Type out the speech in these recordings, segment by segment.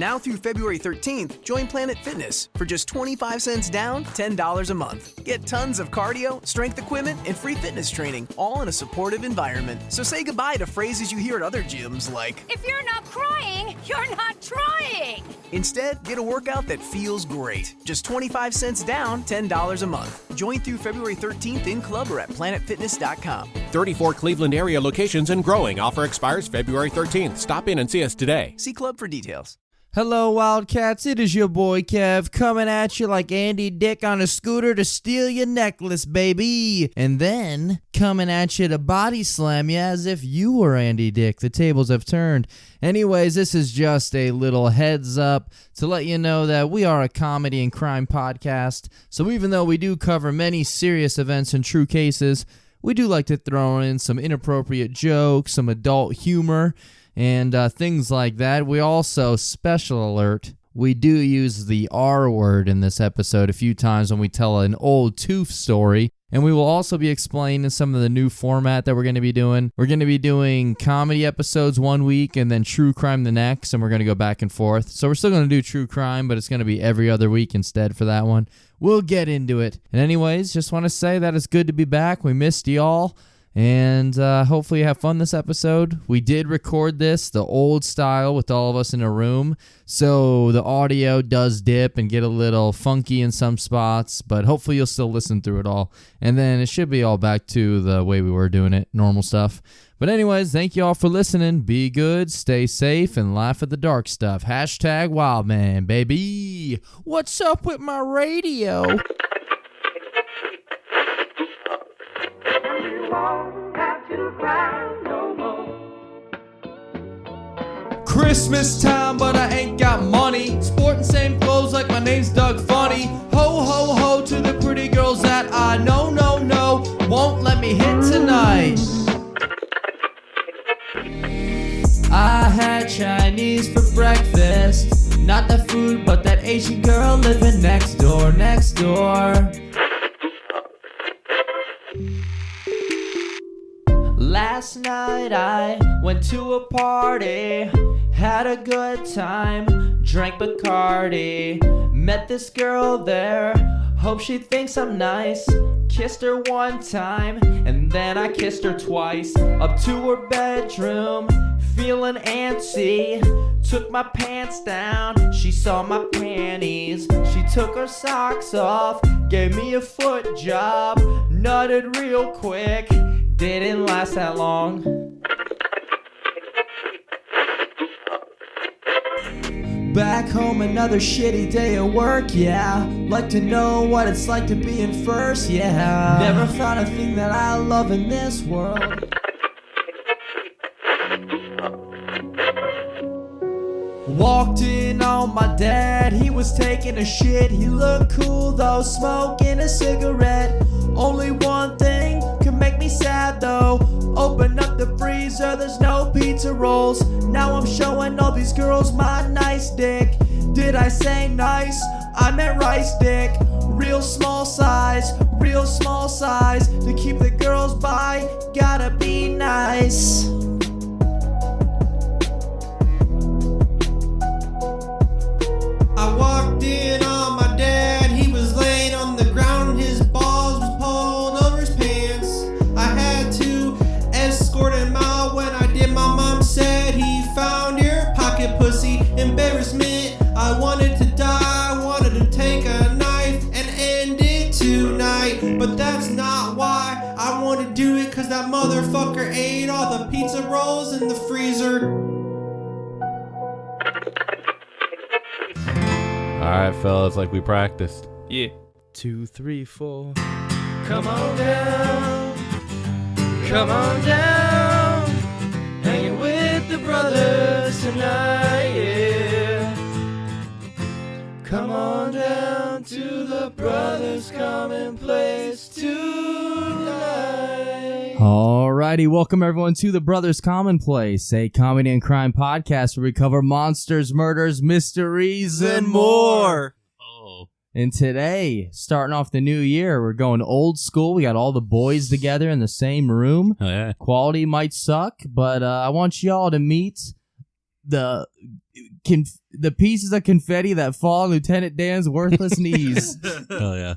Now through February 13th, join Planet Fitness for just 25 cents down, $10 a month. Get tons of cardio, strength equipment, and free fitness training, all in a supportive environment. So say goodbye to phrases you hear at other gyms like, if you're not crying, you're not trying. Instead, get a workout that feels great. Just 25 cents down, $10 a month. Join through February 13th in club or at planetfitness.com. 34 Cleveland area locations and growing. Offer expires February 13th. Stop in and see us today. See club for details. Hello, Wildcats. It is your boy Kev coming at you like Andy Dick on a scooter to steal your necklace, baby. And then coming at you to body slam you as if you were Andy Dick. The tables have turned. Anyways, this is just a little heads up to let you know that we are a comedy and crime podcast. So even though we do cover many serious events and true cases, we do like to throw in some inappropriate jokes, some adult humor, and things like that. We also, special alert, we do use the R word in this episode a few times when we tell an old tooth story. And we will also be explaining some of the new format that we're going to be doing. We're going to be doing comedy episodes one week and then true crime the next, and we're going to go back and forth. So we're still going to do true crime, but it's going to be every other week instead for that one. We'll get into it. And anyways, just want to say that it's good to be back. We missed y'all. And hopefully you have fun this episode. We did record this the old style with all of us in a room, so the audio does dip and get a little funky in some spots, but hopefully you'll still listen through it all. And then it should be all back to the way we were doing it, normal stuff. But anyways, thank you all for listening. Be good, stay safe, and laugh at the dark stuff. Hashtag Wildman, baby. What's up with my radio? Christmas time, but I ain't got money. Sporting same clothes like my name's Doug Funny. Ho, ho, ho to the pretty girls that I know, no, won't let me hit tonight. I had Chinese for breakfast. Not the food, but that Asian girl living next door. Last night I went to a party, had a good time, drank Bacardi, met this girl there, hope she thinks I'm nice, kissed her one time, and then I kissed her twice, up to her bedroom, feeling antsy, took my pants down, she saw my panties, she took her socks off, gave me a foot job, nutted real quick, didn't last that long. Back home, another shitty day at work, yeah. Like to know what it's like to be in first, yeah. Never found a thing that I love in this world. Walked in on my dad, he was taking a shit. He looked cool though, smoking a cigarette. Only one thing could make me sad though. Open up the freezer, there's no pizza rolls. Now I'm showing all these girls my nice dick. Did I say nice? I meant rice dick. Real small size. To keep the girls by, gotta be nice. I walked in on my dad, he was laying on the ground, his balls was pulled over his pants. I had to escort him out when I did. My mom said he found your pocket pussy. Embarrassment, I wanted to die, I wanted to take a knife and end it tonight. But that's not why I want to do it, cause that motherfucker ate all the pizza rolls in the freezer. Alright, fellas, like we practiced. Yeah. 2, 3, 4. Come on down. Come on down. Hanging with the brothers tonight, yeah. Come on down to the brothers Commonplace tonight. Alrighty, welcome everyone to the Brothers Commonplace, a comedy and crime podcast where we cover monsters, murders, mysteries, and more. Oh. And today, starting off the new year, we're going old school. We got all the boys together in the same room. Oh, yeah. Quality might suck, but I want y'all to meet the pieces of confetti that fall on Lieutenant Dan's worthless knees. Hell yeah.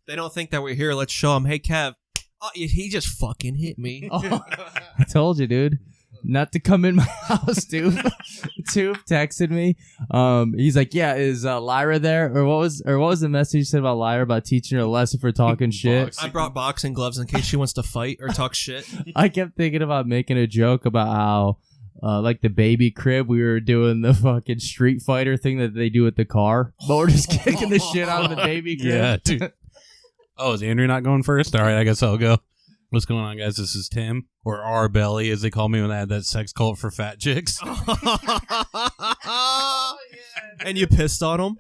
They don't think that we're here. Let's show them. Hey, Kev. Oh, he just fucking hit me. Oh, I told you, dude. Not to come in my house, dude. Toof texted me. He's like, yeah, is Lyra there? Or what was the message you said about Lyra about teaching her a lesson for talking shit? I brought boxing gloves in case she wants to fight or talk shit. I kept thinking about making a joke about how like the baby crib, we were doing the fucking Street Fighter thing that they do with the car, but we're just kicking the shit out of the baby crib. Yeah, dude. Oh, is Andrew not going first? All right, I guess I'll go. What's going on, guys? This is Tim, or R Belly, as they call me when I had that sex cult for fat chicks. And you pissed on him?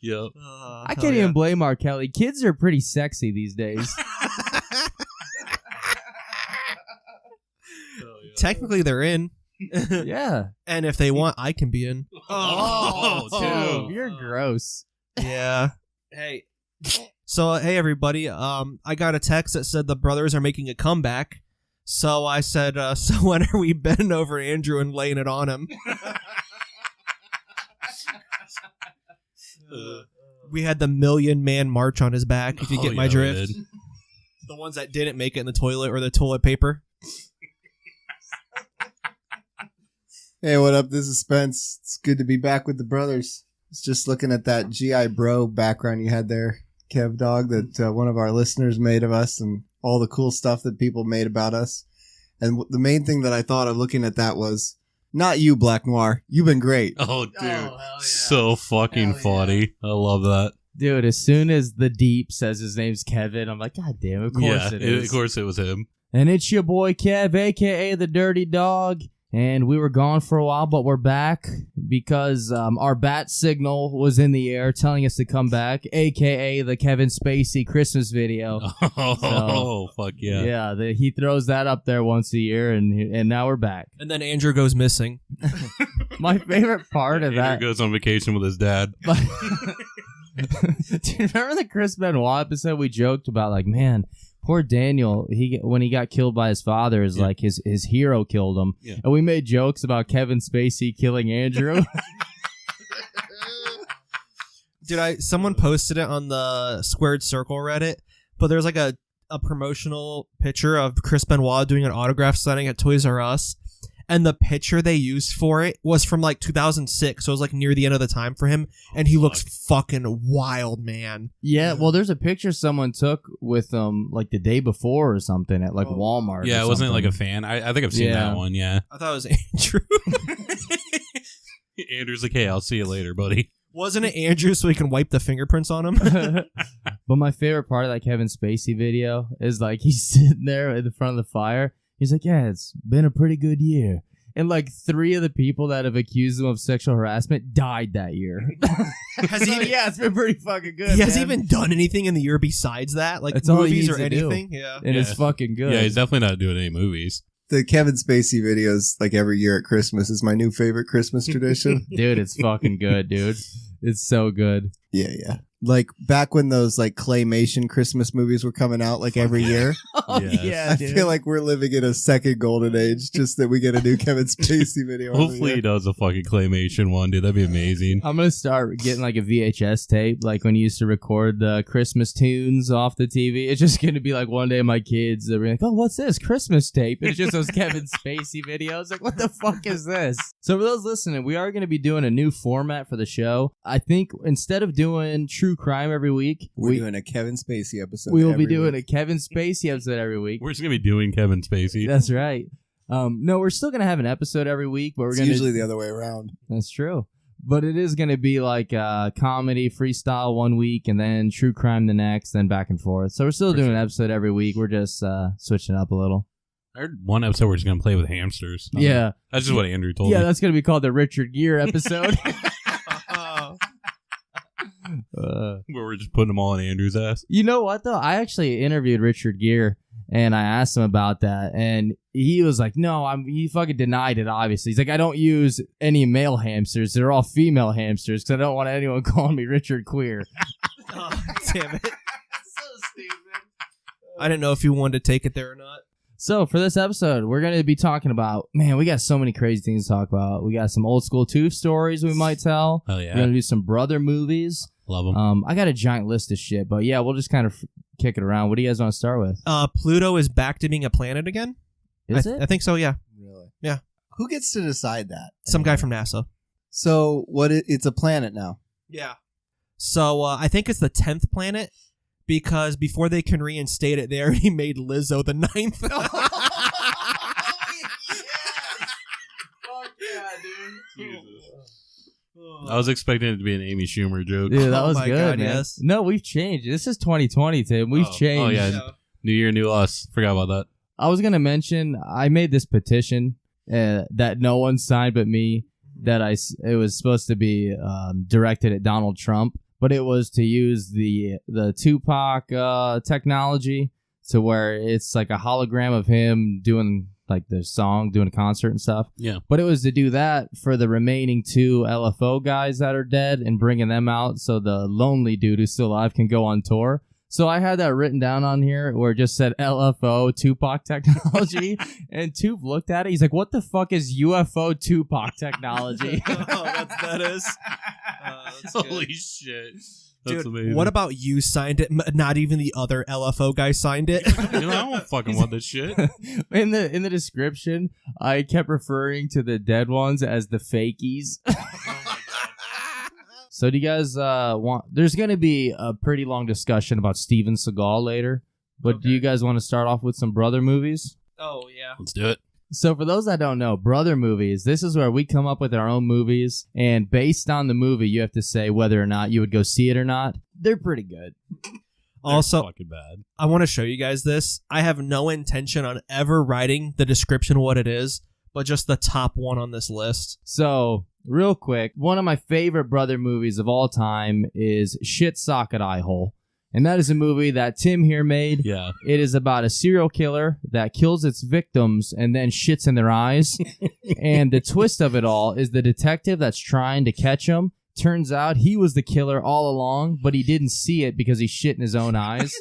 Yep. I can't even blame R. Kelly. Kids are pretty sexy these days. Technically, they're in. Yeah. And if they want, I can be in. Dude, you're gross. Yeah. Hey. So, hey, everybody. I got a text that said the brothers are making a comeback. So I said, so when are we bending over Andrew and laying it on him? We had the 1,000,000-man march on his back, if you get my drift. The ones that didn't make it in the toilet or the toilet paper. Hey, what up? This is Spence. It's good to be back with the brothers. It's just looking at that GI Bro background you had there, Kev Dog, that one of our listeners made of us, and all the cool stuff that people made about us. And the main thing that I thought of looking at that was, not you, Black Noir. You've been great. Oh, dude. So fucking funny. I love that. Dude, as soon as the Deep says his name's Kevin, I'm like, God damn, of course it is. Of course it was him. And it's your boy Kev, a.k.a. the Dirty Dog. And we were gone for a while, but we're back because our bat signal was in the air telling us to come back, a.k.a. the Kevin Spacey Christmas video. Oh, fuck yeah. Yeah, he throws that up there once a year, and now we're back. And then Andrew goes missing. My favorite part of that... Andrew goes on vacation with his dad. Do you remember the Chris Benoit episode we joked about, like, man... Poor Daniel, when he got killed by his father, is like his hero killed him. Yeah. And we made jokes about Kevin Spacey killing Andrew. Someone posted it on the Squared Circle Reddit, but there's like a promotional picture of Chris Benoit doing an autograph signing at Toys R Us. And the picture they used for it was from like 2006, so it was like near the end of the time for him, and he looks fucking wild, man. Yeah, well, there's a picture someone took with like the day before or something at like Walmart. Yeah, it wasn't like a fan. I think I've seen that one. Yeah, I thought it was Andrew. Andrew's like, hey, I'll see you later, buddy. Wasn't it Andrew so he can wipe the fingerprints on him? But my favorite part of that Kevin Spacey video is like he's sitting there in the front of the fire. He's like, yeah, it's been a pretty good year. And like 3 of the people that have accused him of sexual harassment died that year. Yeah, it's been pretty fucking good. He hasn't even done anything in the year besides that, like that's movies or anything. Yeah, and it's fucking good. Yeah, he's definitely not doing any movies. The Kevin Spacey videos, like every year at Christmas, is my new favorite Christmas tradition. Dude, it's fucking good, dude. It's so good. Yeah. Like back when those like claymation Christmas movies were coming out like every year. Yeah, I dude. feel like we're living in a second golden age just that we get a new Kevin Spacey video. Hopefully he does a fucking claymation one, dude. That'd be amazing. I'm going to start getting like a VHS tape, like when you used to record the Christmas tunes off the TV. It's just going to be like one day my kids, they'll be like, oh, what's this? Christmas tape. It's just those Kevin Spacey videos. Like, what the fuck is this? So for those listening, we are going to be doing a new format for the show. I think instead of doing true crime every week, we're doing a Kevin Spacey episode. We will be doing a Kevin Spacey episode every week. We're just gonna be doing Kevin Spacey. That's right. No, we're still gonna have an episode every week, but we're gonna usually the other way around. That's true. But it is gonna be like comedy freestyle one week, and then true crime the next, then back and forth. So we're still doing an episode every week. We're just switching up a little. I heard one episode we're just gonna play with hamsters. Yeah, that's just what Andrew told me. Yeah, that's gonna be called the Richard Gere episode. Where we're just putting them all in Andrew's ass. You know what, though? I actually interviewed Richard Gere, and I asked him about that, and he was like, no, he fucking denied it, obviously. He's like, I don't use any male hamsters. They're all female hamsters, because I don't want anyone calling me Richard Queer. Oh, damn it. So stupid. I didn't know if you wanted to take it there or not. So for this episode, we're going to be talking about, man, we got so many crazy things to talk about. We got some old school Tooth stories we might tell. Oh, yeah. We're going to do some brother movies. Love them. I got a giant list of shit, but yeah, we'll just kind of kick it around. What do you guys want to start with? Pluto is back to being a planet again? Is it? I think so, yeah. Really? Yeah. Who gets to decide that? Some guy from NASA. So it's a planet now. Yeah. So I think it's the 10th planet because before they can reinstate it, they already made Lizzo the 9th. Fuck yeah, dude. I was expecting it to be an Amy Schumer joke. Dude, that Oh was my good, God, man. yes. No, we've changed. This is 2020, Tim. We've changed. Oh, yeah. New year, new us. Forgot about that. I was going to mention, I made this petition that no one signed but me, that it was supposed to be directed at Donald Trump, but it was to use the Tupac technology to where it's like a hologram of him doing like the song, doing a concert and stuff. Yeah. But it was to do that for the remaining 2 LFO guys that are dead and bringing them out so the lonely dude who's still alive can go on tour. So I had that written down on here where it just said LFO Tupac technology. And Tup looked at it. He's like, what the fuck is UFO Tupac technology? That is. Holy shit. That's Dude, amazing. what about you signed it? Not even the other LFO guy signed it. You know, I don't fucking want this shit. In the description, I kept referring to the dead ones as the fakies. So do you guys want... There's going to be a pretty long discussion about Steven Seagal later, but do you guys want to start off with some brother movies? Oh, yeah. Let's do it. So for those that don't know, brother movies, this is where we come up with our own movies, and based on the movie, you have to say whether or not you would go see it or not. They're pretty good. Also, fucking bad. I want to show you guys this. I have no intention on ever writing the description of what it is, but just the top one on this list. So, real quick, one of my favorite brother movies of all time is Shit Socket Eye Hole. And that is a movie that Tim here made. Yeah. It is about a serial killer that kills its victims and then shits in their eyes. And the twist of it all is the detective that's trying to catch him. Turns out he was the killer all along, but he didn't see it because he shit in his own eyes.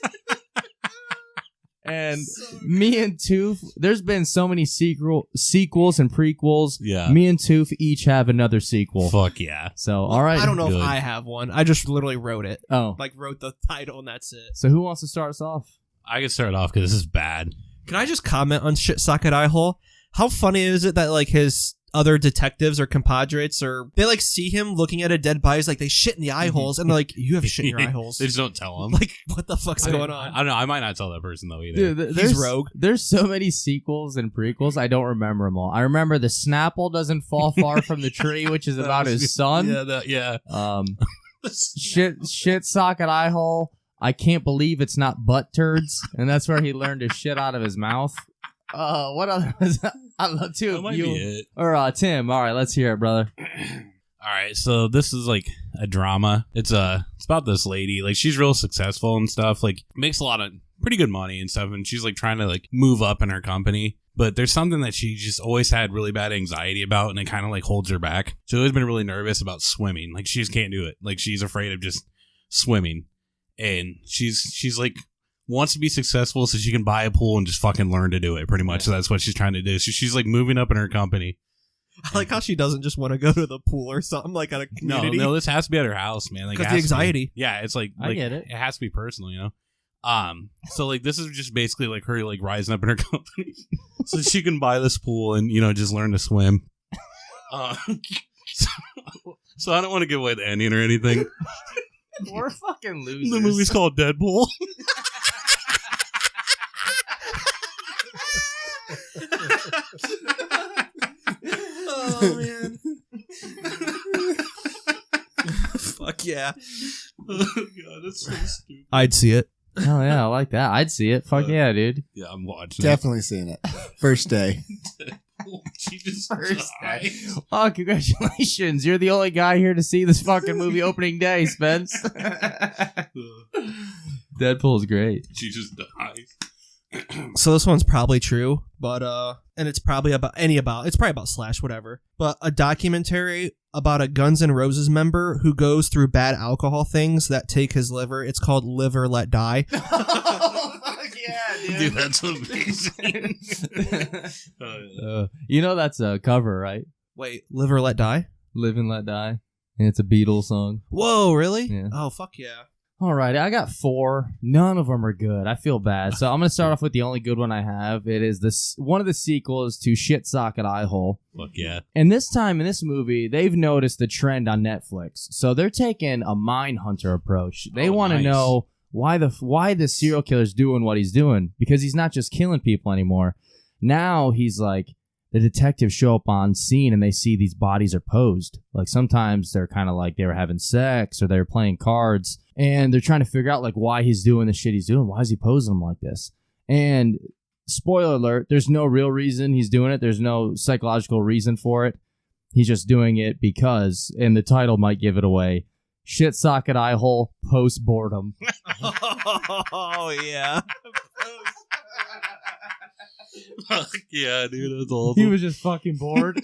And me and Toof, there's been so many sequels and prequels. Yeah. Me and Toof each have another sequel. Fuck yeah. So, all right. I don't know Good. if I have one. I just literally wrote it. Oh. Like, wrote the title and that's it. So who wants to start us off? I can start off because this is bad. Can I just comment on Shit Socket Eye Hole? How funny is it that, like, his other detectives or compadres, or they, like, see him looking at a dead body, like, they shit in the eye holes, and they're like, you have shit in your eye holes. They just don't tell him. Like, what the fuck's going on? I don't know. I might not tell that person, though, either. Dude, He's rogue. There's so many sequels and prequels, I don't remember them all. I remember the Snapple doesn't fall far from the tree, which is about his son. Yeah. Shit Socket Eye Hole. I can't believe it's not butt turds, and that's where he learned to shit out of his mouth. What other was that? I love two That of might you. be it. Or Tim. All right, let's hear it, brother. All right, so this is like a drama. It's about this lady. Like, she's real successful and stuff. Like, makes a lot of pretty good money and stuff. And she's like trying to like move up in her company. But there's something that she just always had really bad anxiety about, and it kind of like holds her back. She's always been really nervous about swimming. Like, she just can't do it. Like, she's afraid of just swimming. And she's like wants to be successful so she can buy a pool and just fucking learn to do it, pretty much. So that's what she's trying to do. So she's like moving up in her company. I like how she doesn't just want to go to the pool or something, like at a community. No, this has to be at her house, man. Like, Because it the has to be. anxiety. Yeah, it's like I get it. It has to be personal, you know. So like this is just basically like her like rising up in her company, so she can buy this pool and just learn to swim. So I don't want to give away the ending or anything. We're fucking losers. The movie's called Deadpool. Oh man. Fuck yeah. Oh god, that's so stupid. I'd see it. Oh yeah, I like that. I'd see it. Fuck yeah, dude. Yeah, I'm watching. Definitely seen it. First day. She just First died. Oh, congratulations. You're the only guy here to see this fucking movie opening day, Spence. Deadpool's great. She just dies. So this one's probably true, but and it's probably about Slash, whatever. But a documentary about a Guns N' Roses member who goes through bad alcohol things that take his liver. It's called Live or Let Die. Oh, fuck yeah, Dude, that's amazing. You know that's a cover, right? Wait, Live or Let Die? Live and Let Die. And it's a Beatles song. Whoa, really? Yeah. Oh, fuck yeah. All right, I got 4. None of them are good. I feel bad. So I'm going to start off with the only good one I have. It is one of the sequels to Shit Socket Eyehole. Fuck yeah. And this time in this movie, they've noticed the trend on Netflix. So they're taking a Mindhunter approach. They want to know why the serial killer's doing what he's doing, because he's not just killing people anymore. Now he's like, the detectives show up on scene and they see these bodies are posed. Like sometimes they're kind of like they were having sex or they were playing cards, and they're trying to figure out like why he's doing the shit he's doing. Why is he posing them like this? And spoiler alert, there's no real reason he's doing it. There's no psychological reason for it. He's just doing it because, and the title might give it away, Shit Socket Eyehole Post Boredom. Oh, yeah. Fuck yeah, dude, that's awesome. He was just fucking bored.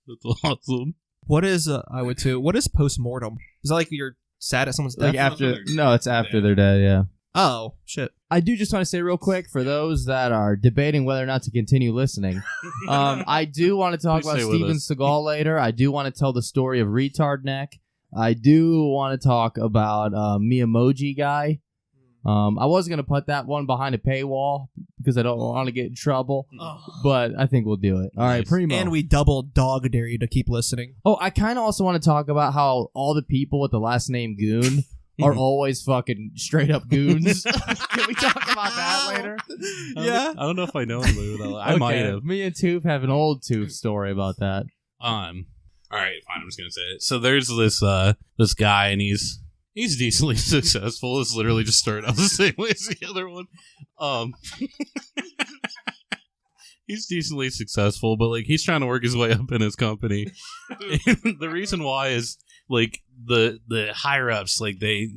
That's awesome. What is, what is post-mortem? Is that like you're sad at someone's death? Like after, no, it's after they're dead, yeah. Oh, shit. I do just want to say real quick, for those that are debating whether or not to continue listening, I do want to talk Please about stay with Steven us. Seagal later. I do want to tell the story of Retard Neck. I do want to talk about Miyamoji guy. I was going to put that one behind a paywall because I don't want to get in trouble, but I think we'll do it. All right, Primo. And we double dog dare you to keep listening. Oh, I kind of also want to talk about how all the people with the last name Goon are always fucking straight up goons. Can we talk about that later? Yeah. I don't know if I know anybody with that. I might have. Me and Toof have an old Toof story about that. All right, fine. I'm just gonna say it. So there's this guy, and he's decently successful. It's literally just started out the same way as the other one. He's decently successful, but like he's trying to work his way up in his company. And the reason why is like the higher ups, like they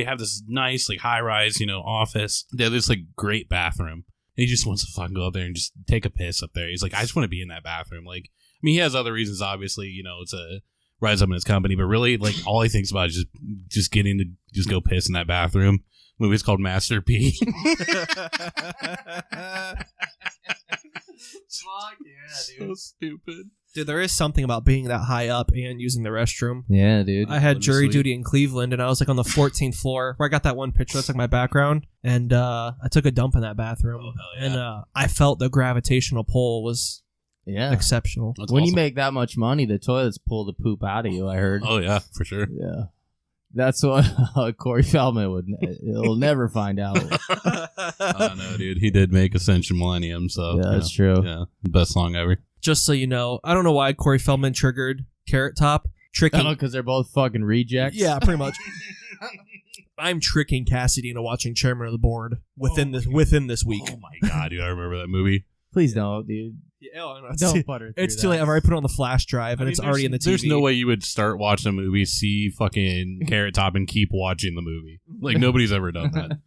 have this nice like high rise office. They have this like great bathroom. And he just wants to fucking go up there and just take a piss up there. He's like, I just want to be in that bathroom. Like, I mean, he has other reasons, obviously. It's a rise up in his company, but really, like, all he thinks about is just getting to just go piss in that bathroom. The movie's called Master P. Fuck yeah, So stupid. Dude, there is something about being that high up and using the restroom. Yeah, dude. I had jury Honestly. duty in Cleveland, and I was like on the 14th floor where I got that one picture that's like my background, and I took a dump in that bathroom, Oh, hell yeah. and I felt the gravitational pull was Yeah. exceptional. That's When you awesome. make that much money, the toilets pull the poop out of you, I heard. Oh, yeah, for sure. Yeah. That's what Corey Feldman he'll never find out. I don't know, dude. He did make Ascension Millennium, so. Yeah, that's true. Yeah, best song ever. Just so you know, I don't know why Corey Feldman triggered Carrot Top. I Tricking. don't know, because they're both fucking rejects. Yeah, pretty much. I'm tricking Cassidy into watching Chairman of the Board within this week. Oh, my God, dude. I remember that movie. Please don't, dude. Yeah, oh, no, Don't butter through it's too that. late. I've already put it on the flash drive, and I mean, it's already in the TV. There's no way you would start watching a movie, see fucking Carrot Top, and keep watching the movie. Like, nobody's ever done that.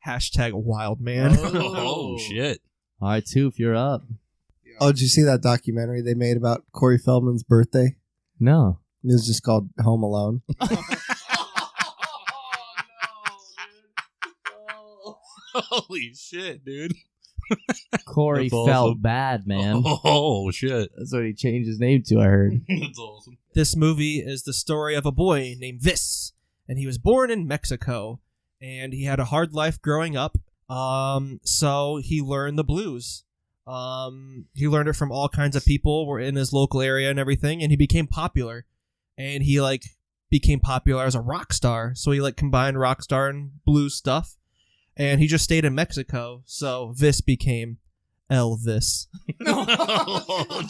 Hashtag Wildman. Oh, shit. All right, Toof, you're up. Oh, did you see that documentary they made about Corey Feldman's birthday? No. It was just called Home Alone. Holy shit, dude. Corey That's felt awesome. bad, man. Oh, shit. That's what he changed his name to, I heard. That's awesome. This movie is the story of a boy named Vis, and he was born in Mexico, and he had a hard life growing up. So he learned the blues. He learned it from all kinds of people were in his local area and everything, and he became popular. And he became popular as a rock star. So he combined rock star and blues stuff. And he just stayed in Mexico. So Vis became Elvis. Oh,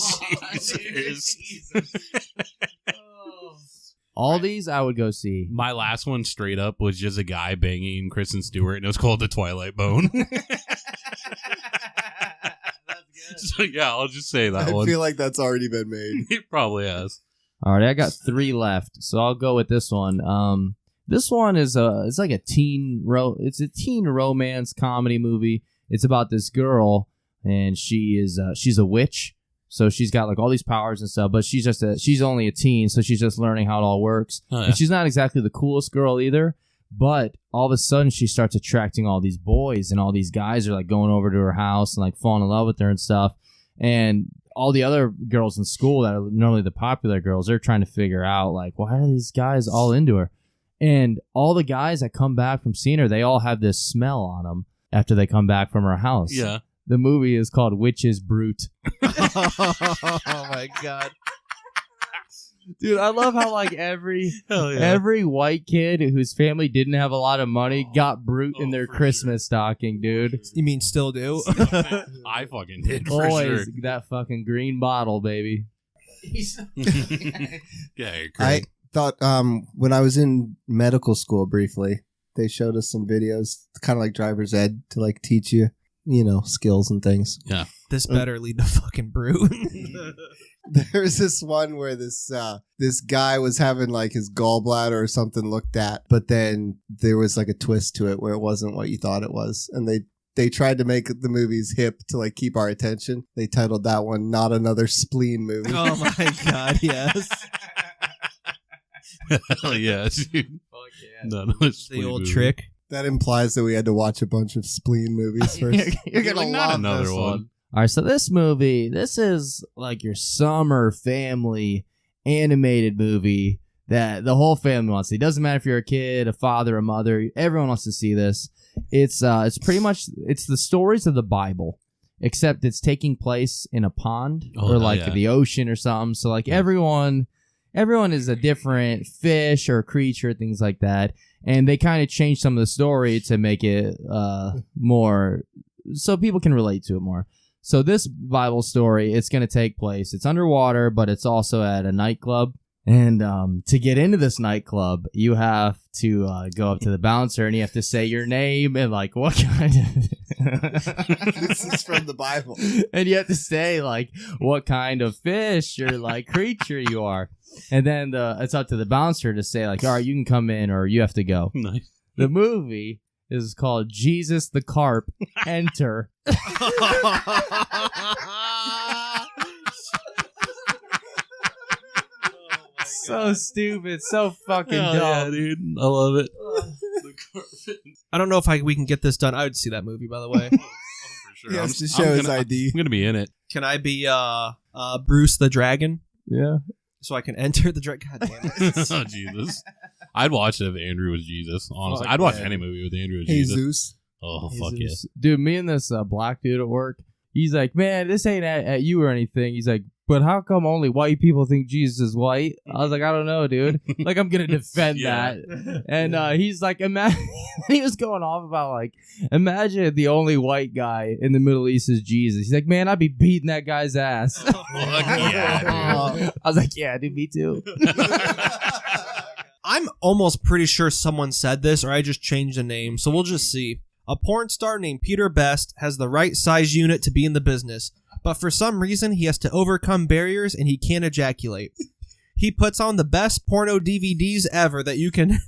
Jesus. All these I would go see. My last one straight up was just a guy banging Kristen Stewart, and it was called The Twilight Bone. So, yeah, I'll just say that I one. feel like that's already been made. It probably has. All right, I got 3 left, so I'll go with this one. This one is it's like a teen romance comedy movie. It's about this girl, and she's a witch. So she's got like all these powers and stuff, but she's only a teen, so she's just learning how it all works. Oh, yeah. And she's not exactly the coolest girl either, but all of a sudden she starts attracting all these boys, and all these guys are like going over to her house and like falling in love with her and stuff. And all the other girls in school that are normally the popular girls, they're trying to figure out like, why are these guys all into her? And all the guys that come back from seeing her, they all have this smell on them after they come back from her house. Yeah. The movie is called Witches Brute. Oh my god. Dude, I love how like every yeah. white kid whose family didn't have a lot of money got Brute in their Christmas stocking, dude. You mean still do? I fucking did for Always sure. that fucking green bottle, baby. Yeah, I thought when I was in medical school briefly, they showed us some videos, kind of like driver's ed, to like teach you, skills and things. Yeah. This better lead to fucking Brute. There was this one where this guy was having like his gallbladder or something looked at, but then there was like a twist to it where it wasn't what you thought it was, and they tried to make the movies hip to like keep our attention. They titled that one "Not Another Spleen Movie." Oh my god, yes. Hell yeah, dude. Fuck yeah. No, it's The old trick. That implies that we had to watch a bunch of spleen movies first. You're gonna Not love another this one. All right, so this movie, this is like your summer family animated movie that the whole family wants to see. It doesn't matter if you're a kid, a father, a mother. Everyone wants to see this. It's pretty much it's the stories of the Bible, except it's taking place in a pond or like the ocean or something. So like everyone is a different fish or creature, things like that. And they kind of change some of the story to make it more so people can relate to it more. So this Bible story, it's going to take place. It's underwater, but it's also at a nightclub. And to get into this nightclub, you have to go up to the bouncer and you have to say your name and like what kind of... This is from the Bible. And you have to say like what kind of fish or like creature you are. And then it's up to the bouncer to say like, all right, you can come in or you have to go. Nice. The movie is called Jesus the Carp. Enter. So stupid, so fucking dumb. Yeah, dude. I love it. I don't know if we can get this done. I would see that movie, by the way. For sure. He has to show his ID. I'm gonna be in it. Can I be Bruce the Dragon? Yeah. So I can enter the dragon. God damn it. Oh, Jesus. I'd watch it if Andrew was Jesus, honestly. Fuck I'd watch yeah. any movie with Andrew as Jesus. Jesus. Oh, fuck yeah. Dude, me and this black dude at work, he's like, man, this ain't at you or anything. He's like, but how come only white people think Jesus is white? I was like, I don't know, dude. Like, I'm going to defend Yeah. that. And he's like, he was going off about, like, imagine the only white guy in the Middle East is Jesus. He's like, man, I'd be beating that guy's ass. Fuck yeah, dude. I was like, yeah, dude, me too. I'm almost pretty sure someone said this, or I just changed the name, so we'll just see. A porn star named Peter Best has the right size unit to be in the business, but for some reason he has to overcome barriers and he can't ejaculate. He puts on the best porno DVDs ever that you can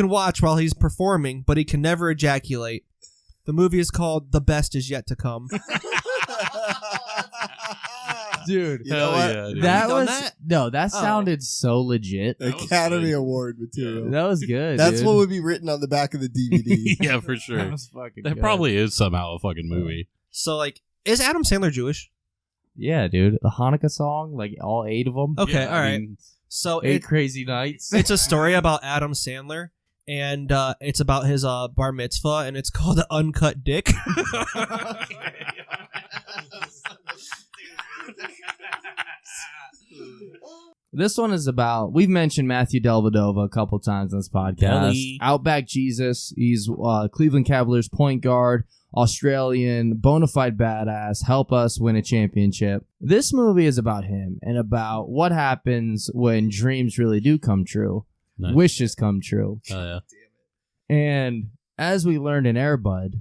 watch while he's performing, but he can never ejaculate. The movie is called The Best Is Yet to Come. Dude, You know what? Yeah, dude. that done was that? that sounded so legit. That was Academy good. Award material. That was good. That's dude. what would be written on the back of the DVD. Yeah, for sure. That was fucking That good. probably is somehow a fucking movie. So, like, is Adam Sandler Jewish? Yeah, dude. The Hanukkah song, like all 8 of them. Okay, Yeah, all I right. mean, So 8 crazy nights. it's a story about Adam Sandler, and it's about his bar mitzvah, and it's called Uncut Dick. This one is about, we've mentioned Matthew Dellavedova a couple times on this podcast. Delly. Outback Jesus. He's Cleveland Cavaliers point guard, Australian, bona fide badass, help us win a championship. This movie is about him and about what happens when dreams really do come true. Nice. Wishes come true. Oh, yeah. And as we learned in Air Bud,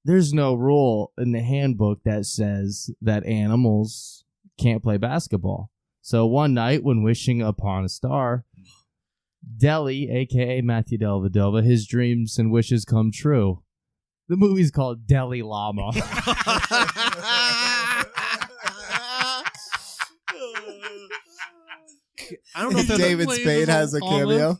there's no rule in the handbook that says that animals can't play basketball. So one night when wishing upon a star, Deli, aka Matthew Dellavedova, his dreams and wishes come true. The movie's called Deli Llama. I don't know if David Spade has a cameo.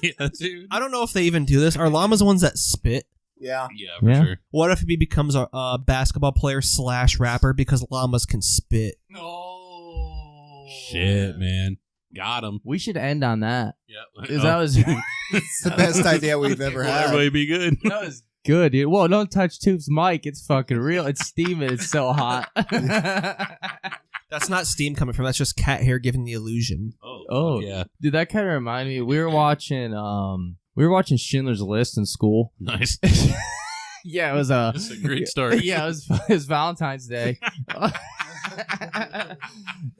Yeah, dude. I don't know if they even do this. Are llamas the ones that spit? Yeah. Yeah, for Yeah. sure. What if he becomes a basketball player / rapper because llamas can spit? Oh. Shit, man. Got him. We should end on that. Yeah. 'Cause that was It's the best idea we've ever had. Everybody be good. that was good, dude. Whoa, don't touch Toof's mic. It's fucking real. It's steaming. It's so hot. That's not steam coming from. That's just cat hair giving the illusion. Oh, yeah. Dude, that kind of reminded me. We were watching Schindler's List in school. Nice. Yeah, it was That's a great start. Yeah, it was Valentine's Day.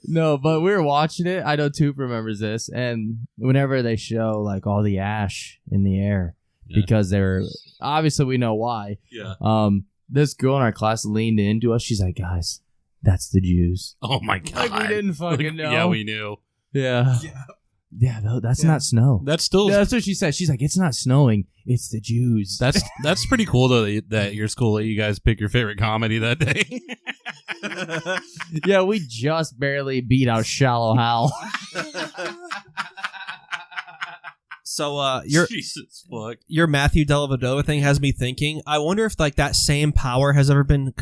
No, but we were watching it. I know Toof remembers this, and whenever they show like all the ash in the air, because they're obviously we know why. Yeah. This girl in our class leaned into us. She's like, "Guys, that's the Jews." Oh my god. Like we didn't fucking know. Yeah, we knew. Yeah. Yeah, that's not snow. That's still. Yeah, that's what she said. She's like, "It's not snowing. It's the Jews." That's pretty cool though that your school let you guys pick your favorite comedy that day. Yeah, we just barely beat out Shallow Hal. So Jesus fuck. your Matthew Dellavedova thing has me thinking. I wonder if like that same power has ever been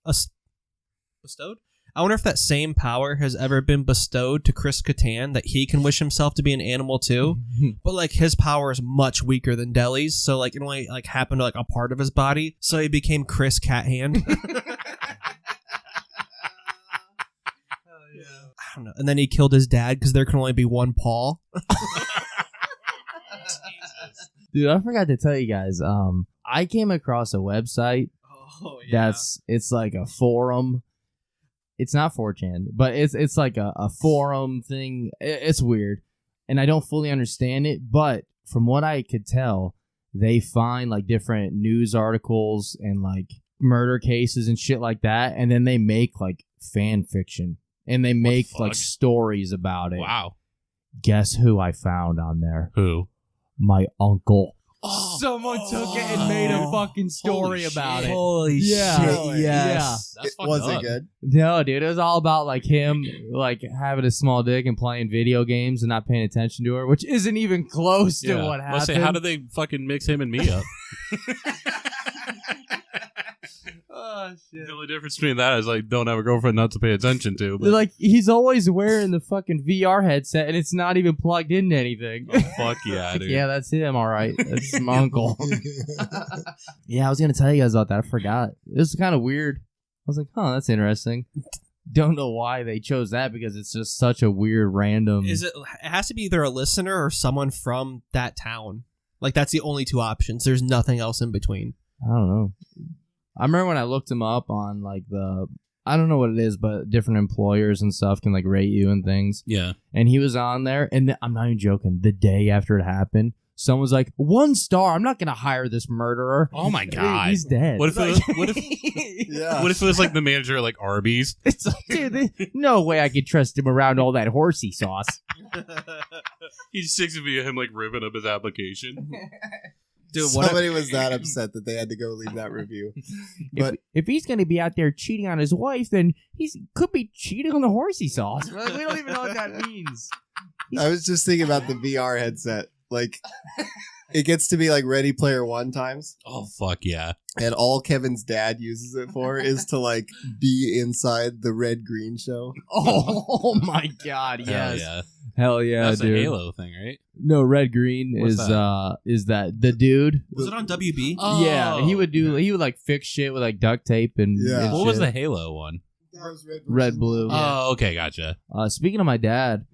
bestowed. I wonder if that same power has ever been bestowed to Chris Kattan, that he can wish himself to be an animal too, but like his power is much weaker than Deli's, so like it only like happened to like a part of his body, so he became Chris Cat Hand. I don't know. And then he killed his dad because there can only be one Paul. Dude, I forgot to tell you guys. I came across a website it's like a forum. It's not 4chan, but it's like a forum thing. It's weird, and I don't fully understand it. But from what I could tell, they find like different news articles and like murder cases and shit like that, and then they make like fan fiction and they make like stories about it. Wow. Guess who I found on there? Who? My uncle. Oh, Someone took it and made a fucking story Holy about shit. it. Holy Yeah. shit! Yes. That's fucked Was up. it good? No, dude, it was all about like him like having a small dick and playing video games and not paying attention to her, which isn't even close to what happened. Let's say, how did they fucking mix him and me up? Oh shit. The only difference between that is like don't have a girlfriend not to pay attention to. But Like he's always wearing the fucking VR headset and it's not even plugged into anything. oh, fuck yeah, dude. Yeah, that's him. All right, that's my uncle. Yeah, I was gonna tell you guys about that. I forgot. It was kind of weird. I was like, "Oh, that's interesting." Don't know why they chose that because it's just such a weird random. Is it? It has to be either a listener or someone from that town. Like that's the only two options. There's nothing else in between. I don't know. I remember when I looked him up on like I don't know what it is, but different employers and stuff can like rate you and things. Yeah. And he was on there, and I'm not even joking. The day after it happened, someone was like, 1 star. I'm not gonna hire this murderer. Oh my god. He's dead. What if it was, what if Yeah. what if it was like the manager at like Arby's? It's like, dude, no way I could trust him around all that horsey sauce. He's 6 of him like ripping up his application. Dude, what? Somebody was that upset that they had to go leave that review. But If he's gonna be out there cheating on his wife, then could be cheating on the horsey sauce. We don't even know what that means. I was just thinking about the VR headset. Like, it gets to be like Ready Player One times, Oh fuck yeah. and all Kevin's dad uses it for is to like be inside the red green show. Oh my god, Hell yes. yeah. Hell yeah, That's dude. a Halo thing, right? No, red green What's is that the dude? Was it on WB? Yeah, he would like fix shit with like duct tape and Yeah. and What was shit. the Halo one? Red blue? Oh, okay, gotcha. Speaking of my dad,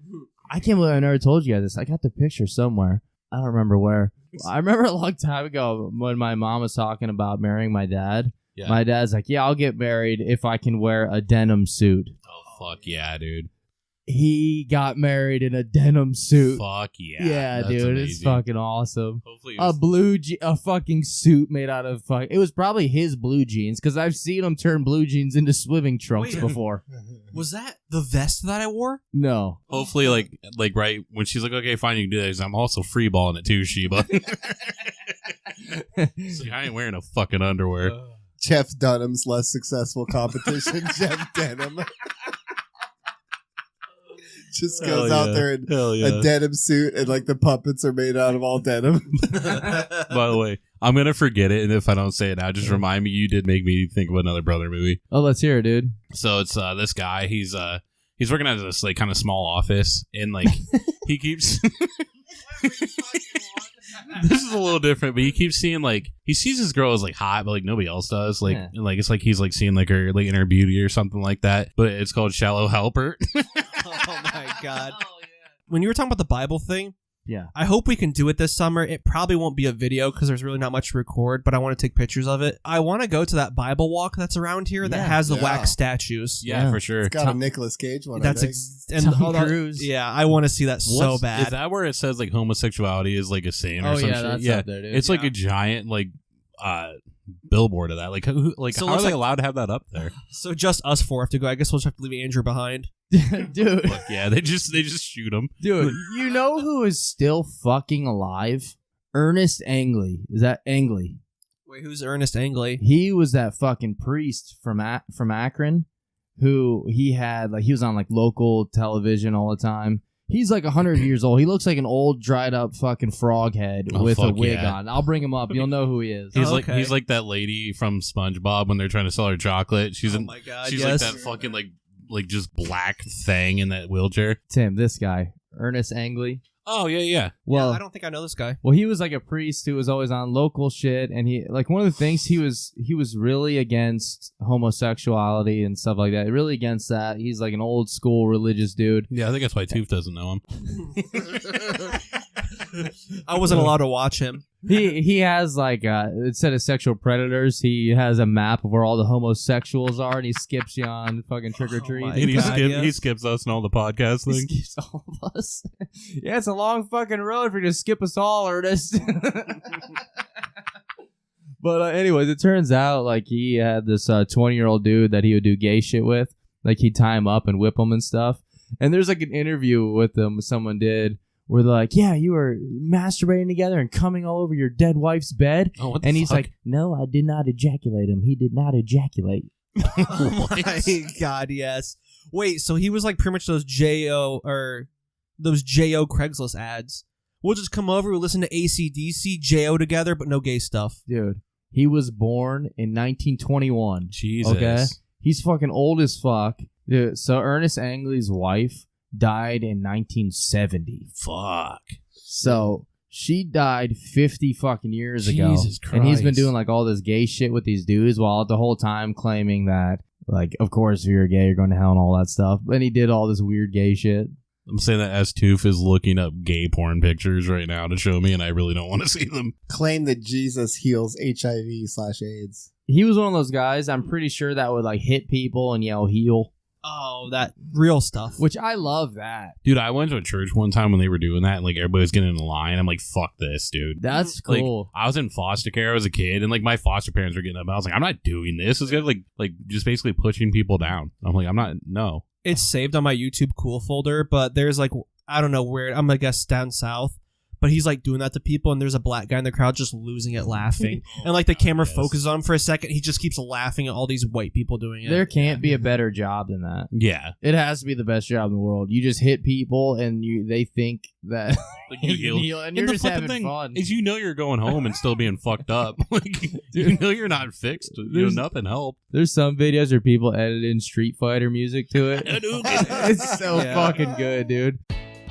I can't believe I never told you guys this. I got the picture somewhere. I don't remember where. I remember a long time ago when my mom was talking about marrying my dad. Yeah. My dad's like, "Yeah, I'll get married if I can wear a denim suit." Oh fuck yeah, dude. he got married in a denim suit. Fuck yeah. Yeah, That's dude, amazing. it's fucking awesome. Hopefully A fucking suit made out of it was probably his blue jeans because I've seen him turn blue jeans into swimming trunks Wait. before. Was that the vest that I wore? No. Hopefully, like right when she's like, okay, fine, you can do this. I'm also free balling it too, Sheba. It's like, I ain't wearing a fucking underwear. Jeff Dunham's less successful competition. Jeff Denham just goes Hell out yeah. there in Hell yeah. a denim suit, and like the puppets are made out of all denim. By the way, I'm gonna forget it, and if I don't say it now, just remind me. You did make me think of another brother movie. Oh, let's hear it, dude. So it's this guy. He's working at this like kind of small office, and like he keeps. This is a little different, but he keeps seeing like he sees his girl as like hot, but like nobody else does. Like, and, like it's like he's like seeing like her like in her beauty or something like that. But it's called Shallow Helper. Oh my god. When you were talking about the Bible thing, Yeah. I hope we can do it this summer. It probably won't be a video because there's really not much to record, but I want to take pictures of it. I want to go to that Bible walk that's around here that has the wax statues. Yeah, for sure. It's got a Nicolas Cage one. That's I think. Tom Cruise. Yeah, I want to see that so bad. Is that where it says like homosexuality is like a sin or Oh, some yeah, shit? that's Yeah, up there, dude. it's like a giant like billboard of that. Like, So it how are looks they like- allowed to have that up there? So just us four have to go. I guess we'll just have to leave Andrew behind. Dude. Fuck yeah, they just shoot him. Dude, you know who is still fucking alive? Ernest Angley. Is that Angley? Wait, who's Ernest Angley? He was that fucking priest from Akron who he had, like, he was on, like, local television all the time. He's like 100 years old. He looks like an old, dried up fucking frog head with a fuck wig yeah. on. I'll bring him up. You'll know who he is. He's he's like that lady from SpongeBob when they're trying to sell her chocolate. She's Oh my God, she's yes. like that fucking like just black thing in that wheelchair. Tim, this guy, Ernest Angley. Oh yeah. Well, Yeah, I don't think I know this guy. Well, he was like a priest who was always on local shit, and he like one of the things he was really against homosexuality and stuff like that. Really against that. He's like an old school religious dude. Yeah, I think that's why Tooth doesn't know him. I wasn't allowed to watch him. He has like instead of sexual predators, he has a map of where all the homosexuals are, and he skips you on fucking trick or treat. my And he God, he skips us and all the podcast He things. skips all of us. Yeah, it's a long fucking road for you to skip us all, Ernest. But anyways, it turns out like he had this 20-year-old dude that he would do gay shit with. Like he'd tie him up and whip him and stuff. And there's like an interview with him someone did where they're like, yeah, you were masturbating together and coming all over your dead wife's bed. Oh, what the And he's fuck? like, no, I did not ejaculate him. He did not ejaculate. Oh my God, yes. Wait, so he was like pretty much those J.O. Craigslist ads. We'll just come over, we'll listen to AC/DC, J.O. together, but no gay stuff. Dude, he was born in 1921. Jesus. Okay? He's fucking old as fuck. Dude, so Ernest Angley's wife died in 1970. Fuck. So she died 50 fucking years ago. Jesus And he's been Christ. doing like all this gay shit with these dudes while the whole time claiming that, like, of course, if you're gay, you're going to hell and all that stuff. And he did all this weird gay shit. I'm saying that as Tooth is looking up gay porn pictures right now to show me, and I really don't want to see them. Claim that Jesus heals HIV/AIDS. He was one of those guys, I'm pretty sure, that would like hit people and yell heal. Oh, that real stuff. Which I love that. Dude, I went to a church one time when they were doing that, and like everybody was getting in line. I'm like, fuck this, dude. That's Like, cool. I was in foster care. I was a kid, and like my foster parents were getting up. And I was like, I'm not doing this. It's like just basically pushing people down. I'm like, I'm not. No. It's saved on my YouTube cool folder, but there's like, I don't know where, I'm gonna guess down south, but he's like doing that to people, and there's a black guy in the crowd just losing it laughing. And like the camera focuses on him for a second, he just keeps laughing at all these white people doing it. There can't be a better job than that. Yeah. It has to be the best job in the world. You just hit people and they think that Like you you healed. heal, and you're the just fucking having thing fun. is, you know, you're going home and still being fucked up. Like you know, you're not fixed. You know, There's- nothing helped. There's some videos where people edit in Street Fighter music to it. Hadouken. It's so Yeah. fucking good, dude.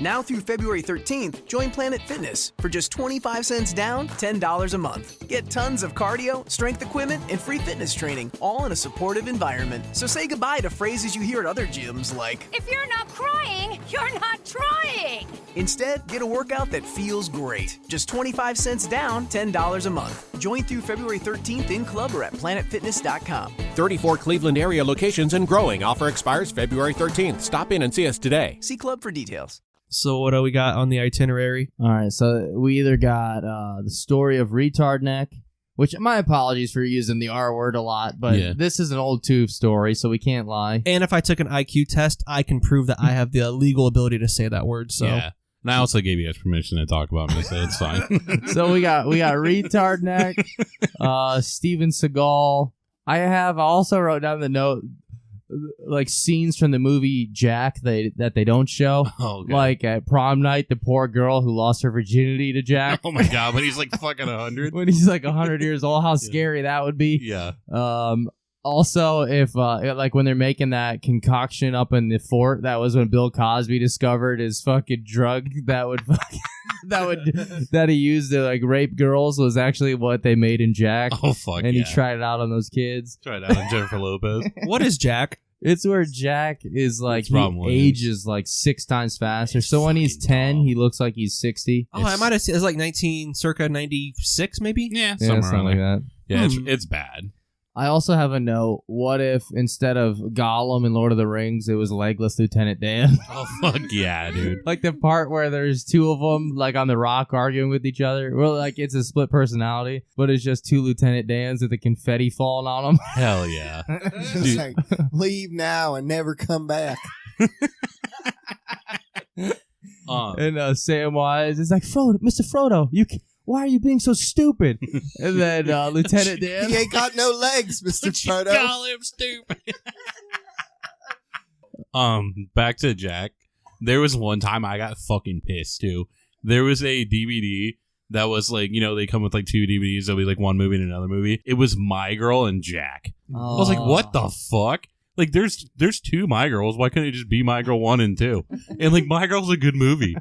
Now through February 13th, join Planet Fitness for just 25 cents down, $10 a month. Get tons of cardio, strength equipment, and free fitness training, all in a supportive environment. So say goodbye to phrases you hear at other gyms like, If you're not crying, you're not trying. Instead, get a workout that feels great. Just 25 cents down, $10 a month. Join through February 13th in club or at planetfitness.com. 34 Cleveland area locations and growing. Offer expires February 13th. Stop in and see us today. See club for details. So what do we got on the itinerary? All right, so we either got the story of Retard Neck, which my apologies for using the R word a lot, but this is an old tube story, so we can't lie. And if I took an IQ test, I can prove that I have the legal ability to say that word. So Yeah. And I also gave you guys permission to talk about me, so it's fine. So we got Retard Neck, Steven Seagal. I also wrote down the note, like scenes from the movie Jack that they don't show. Oh, God. Like at prom night, the poor girl who lost her virginity to Jack. Oh my God, when he's like fucking 100. When he's like 100 years old, how scary that would be. Yeah. Also, if like when they're making that concoction up in the fort, that was when Bill Cosby discovered his fucking drug that he used to like rape girls was actually what they made in Jack. Oh fuck. And yeah. he tried it out on those kids. Tried out on Jennifer Lopez. what is Jack? It's where Jack is like, It's Robin he Williams. ages like 6 times faster. So when he's 10, he looks like he's 60. Oh, I might have seen. It's like circa 96, maybe. Yeah, Yeah, somewhere something around like there. that. Yeah, it's bad. I also have a note. What if instead of Gollum in Lord of the Rings, it was Legless Lieutenant Dan? Oh fuck yeah, dude. Like the part where there's two of them like on the rock arguing with each other. Well, like it's a split personality, but it's just two Lieutenant Dans with the confetti falling on them. Hell yeah. It's like, leave now and never come back. And Samwise is like, Mr. Frodo, why are you being so stupid? And then Lieutenant Dan, He ain't got no legs, Mr. Frodo. Call him stupid. Back to Jack. There was one time I got fucking pissed too. There was a DVD that was like, they come with like 2 DVDs. There'll be like one movie and another movie. It was My Girl and Jack. I was like, what the fuck? Like, there's 2 My Girls. Why couldn't it just be My Girl 1 and 2? And like, My Girl's a good movie.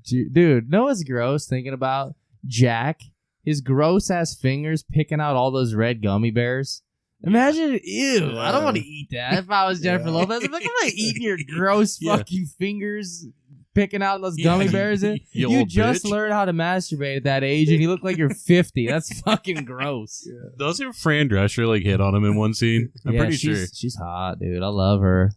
dude, know what's gross thinking about Jack? His gross ass fingers picking out all those red gummy bears. Imagine, ew, I don't want to eat that. If I was Jennifer Lopez, I'm like, I'm not eating your gross fucking fingers picking out those gummy bears. You just learned how to masturbate at that age, and you look like you're 50. That's fucking gross. Doesn't Fran Drescher like hit on him in one scene? I'm pretty sure. She's hot, dude. I love her.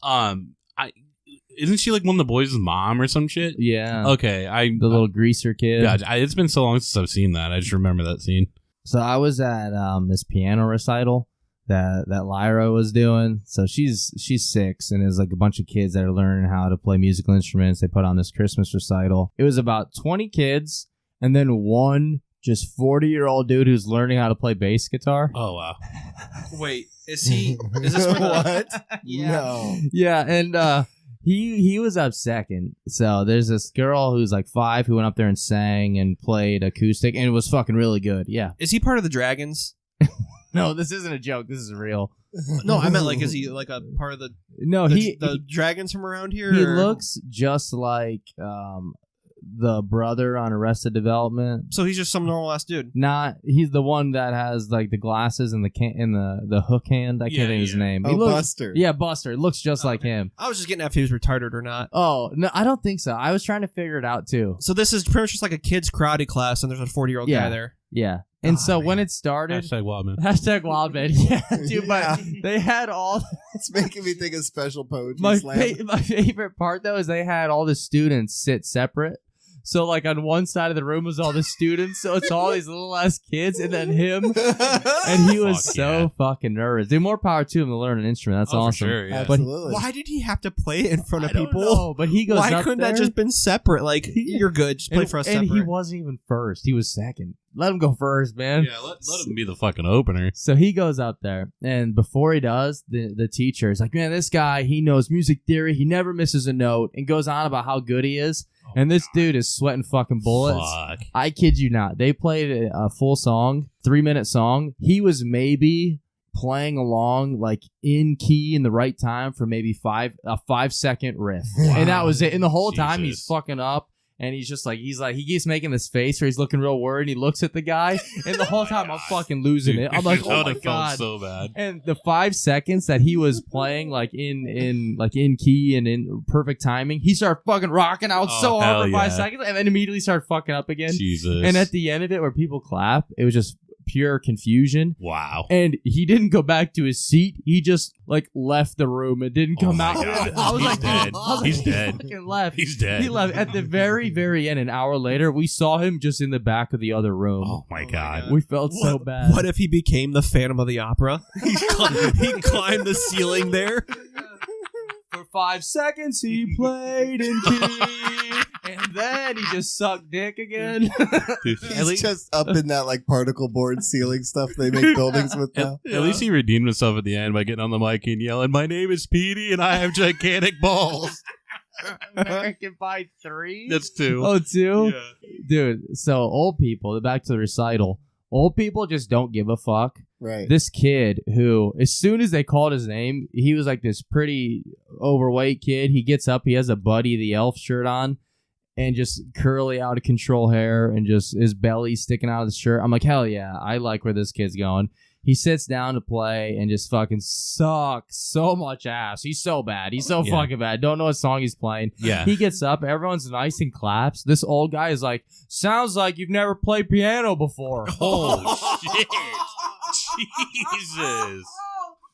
Isn't she like one of the boys' mom or some shit? Yeah. Okay, The little greaser kid. God, it's been so long since I've seen that. I just remember that scene. So I was at this piano recital that Lyra was doing. So she's 6, and there's like a bunch of kids that are learning how to play musical instruments. They put on this Christmas recital. It was about 20 kids, and then one just 40-year-old dude who's learning how to play bass guitar. Oh wow. Wait, is this where What? Yeah. No. Yeah, and he was up second. So there's this girl who's like 5 who went up there and sang and played acoustic, and it was fucking really good. Yeah. Is he part of the Dragons? No, this isn't a joke. This is real. No, I meant like, is he like a part of the No, the Dragons from around here? He or- looks just like the brother on Arrested Development. So he's just some normal ass dude. He's the one that has like the glasses and the hook hand. I can't think of his name. Oh, Buster. Yeah, Buster. It looks just like him. I was just getting at if he was retarded or not. Oh no, I don't think so. I was trying to figure it out too. So this is pretty much just like a kid's karate class, and there's a 40-year-old guy there. Yeah. And so when it started, #Wildman. #Wildman. Yeah, dude. But they had all. It's making me think of Special Poetry My Slam. my favorite part though is they had all the students sit separate. So like on one side of the room was all the students, so it's all these little ass kids, and then him, and he was fucking nervous. Dude, more power to him to learn an instrument. That's awesome. For sure, yeah. But Absolutely. Why did he have to play it in front of I don't people? know, but he goes. Why up couldn't there, that just been separate? Like, you're good. Just play for us and separate. he wasn't even first. He was second. Let him go first, man. Yeah, let him be the fucking opener. So he goes up there, and before he does, the teacher is like, man, this guy, he knows music theory. He never misses a note, and goes on about how good he is. And this dude is sweating fucking bullets. Fuck. I kid you not. They played a full song, 3-minute song. He was maybe playing along like in key in the right time for maybe a 5-second riff. Wow. And that was it. And the whole time he's fucking up. And he's just like, he keeps making this face where he's looking real worried. He looks at the guy, and the whole time I'm fucking losing it. I'm like, oh my god, so bad. And the 5 seconds that he was playing like in key and in perfect timing, he started fucking rocking out so hard for 5 seconds, and then immediately started fucking up again. Jesus. And at the end of it, where people clap, it was just pure confusion. Wow. And he didn't go back to his seat. He just like left the room and didn't come out. I was like, dead. He's dead. Fucking left. He's dead. He left. At the very, very end, an hour later, we saw him just in the back of the other room. Oh my god. We felt so bad. What if he became the Phantom of the Opera? He climbed the ceiling there. For 5 seconds, he played in key, and then he just sucked dick again. He's just up in that like particle board ceiling stuff they make buildings with now. At least he redeemed himself at the end by getting on the mic and yelling, "My name is Petey, and I have gigantic balls." American Pie 3? That's 2. Oh, 2? Yeah. Dude, so old people, back to the recital. Old people just don't give a fuck. Right. This kid who, as soon as they called his name, he was like this pretty overweight kid. He gets up, he has a Buddy the Elf shirt on, and just curly out of control hair, and just his belly sticking out of the shirt. I'm like, hell yeah, I like where this kid's going. He sits down to play and just fucking sucks so much ass. He's so bad. He's so fucking bad. Don't know what song he's playing. Yeah. He gets up. Everyone's nice and claps. This old guy is like, sounds like you've never played piano before. Oh, shit. Jesus.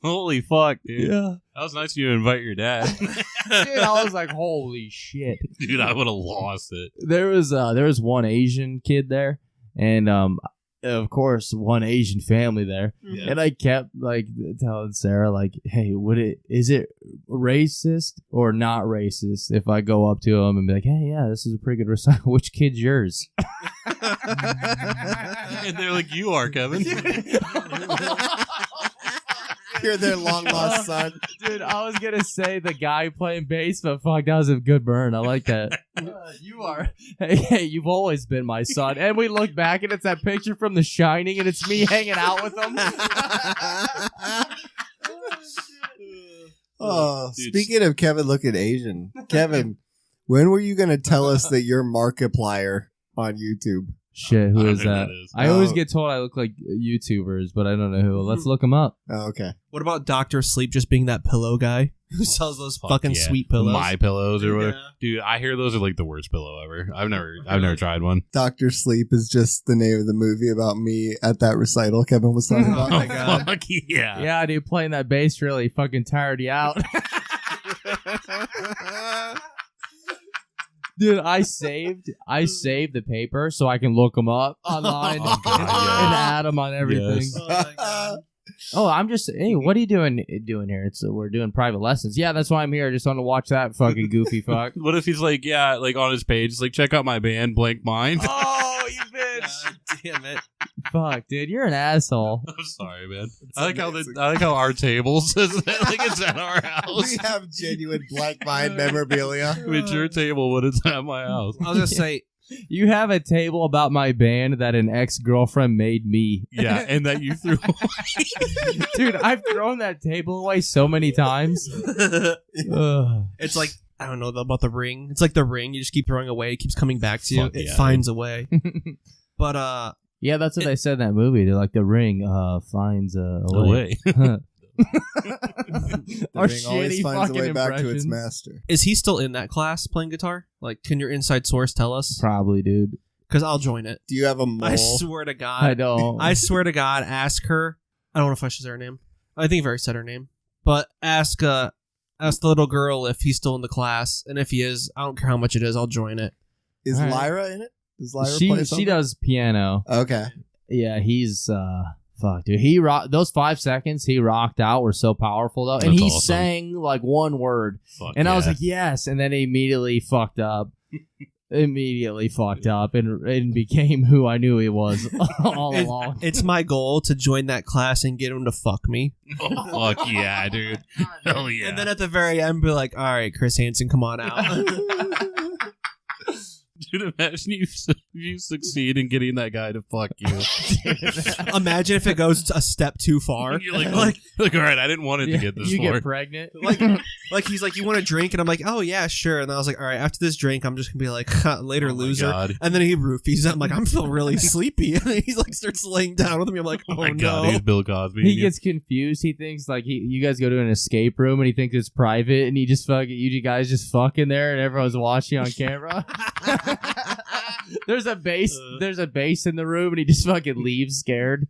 Holy fuck, dude. Yeah. That was nice of you to invite your dad. Dude, I was like, holy shit. Dude, I would have lost it. There was one Asian kid there, and of course one Asian family there. Yeah. And I kept like telling Sarah, like, hey, is it racist or not racist if I go up to him and be like, hey, yeah, this is a pretty good recital. Which kid's yours? And they're like, you are, Kevin. You're their long lost son. Dude, I was gonna say the guy playing bass, but fuck, that was a good burn. I like that. You are. Hey, you've always been my son. And we look back and it's that picture from The Shining, and it's me hanging out with him. Oh, Dude. speaking of Kevin looking Asian, Kevin, when were you going to tell us that you're Markiplier on YouTube? Shit, who I don't is know who that? that is. I always get told I look like YouTubers, but I don't know who. Let's look them up. Oh, okay. What about Dr. Sleep just being that pillow guy who sells those fucking yeah. sweet pillows? My pillows or whatever. Yeah. Dude, I hear those are like the worst pillow ever. I've never tried one. Dr. Sleep is just the name of the movie about me at that recital Kevin was talking about. Oh my God. Fuck yeah. Yeah, dude, playing that bass really fucking tired you out. Dude, I saved the paper so I can look them up online and add them on everything. Yes. Oh my God. Oh, I'm just, hey, what are you doing here? We're doing private lessons. Yeah, that's why I'm here. I just want to watch that fucking goofy fuck. What if he's like, yeah, like on his page, it's like, check out my band, Blank Mind. Oh, you bitch. God damn it. Fuck, dude, you're an asshole. I'm sorry, man. I like how our table says that, like it's at our house. We have genuine Black Mind memorabilia. It's your table, but it's at my house. I was going to say, You have a table about my band that an ex-girlfriend made me. Yeah, and that you threw away. Dude, I've thrown that table away so many times. Ugh. it's like, I don't know about the ring. It's like the ring. You just keep throwing away. It keeps coming back to you. Fuck It yeah, finds a way. But, Yeah, that's what they said in that movie. They're like, the ring finds a way. The Our ring always shitty finds a fucking way back to its impressions. master. is he still in that class playing guitar? Like, can your inside source tell us? Probably, dude. Because I'll join it. Do you have a mole? I swear to God. I don't. I swear to God, ask her. I don't know if I should say her name. I think I've already said her name. But ask the little girl if he's still in the class. And if he is, I don't care how much it is, I'll join it. Is All right. Lyra in it? Does Lyra play something? She does piano. Okay. Yeah, he's fuck, dude. He those 5 seconds he rocked out were so powerful though, and That's he awesome. sang like one word, Fuck and I was yeah. like, yes, and then he immediately fucked up. And became who I knew he was all along. It's my goal to join that class and get him to fuck me. Oh, fuck yeah, dude. Hell yeah. And then at the very end, be like, all right, Chris Hansen, come on out. Dude, imagine you succeed in getting that guy to fuck you. Imagine if it goes a step too far. You're like, all right, I didn't want it to get this you far. get pregnant. Like he's like, you want a drink? And I'm like, oh yeah, sure. And I was like, all right, after this drink, I'm just gonna be like, later, loser. God. And then he roofies it. I'm like, I'm feeling really sleepy. And he's like, starts laying down with me. I'm like, oh my no. God, he's Bill Cosby. He gets confused. He thinks like you guys go to an escape room and he thinks it's private, and he just you guys just fucking there, and everyone's watching on camera. There's a base. There's a base in the room, and he just fucking leaves scared.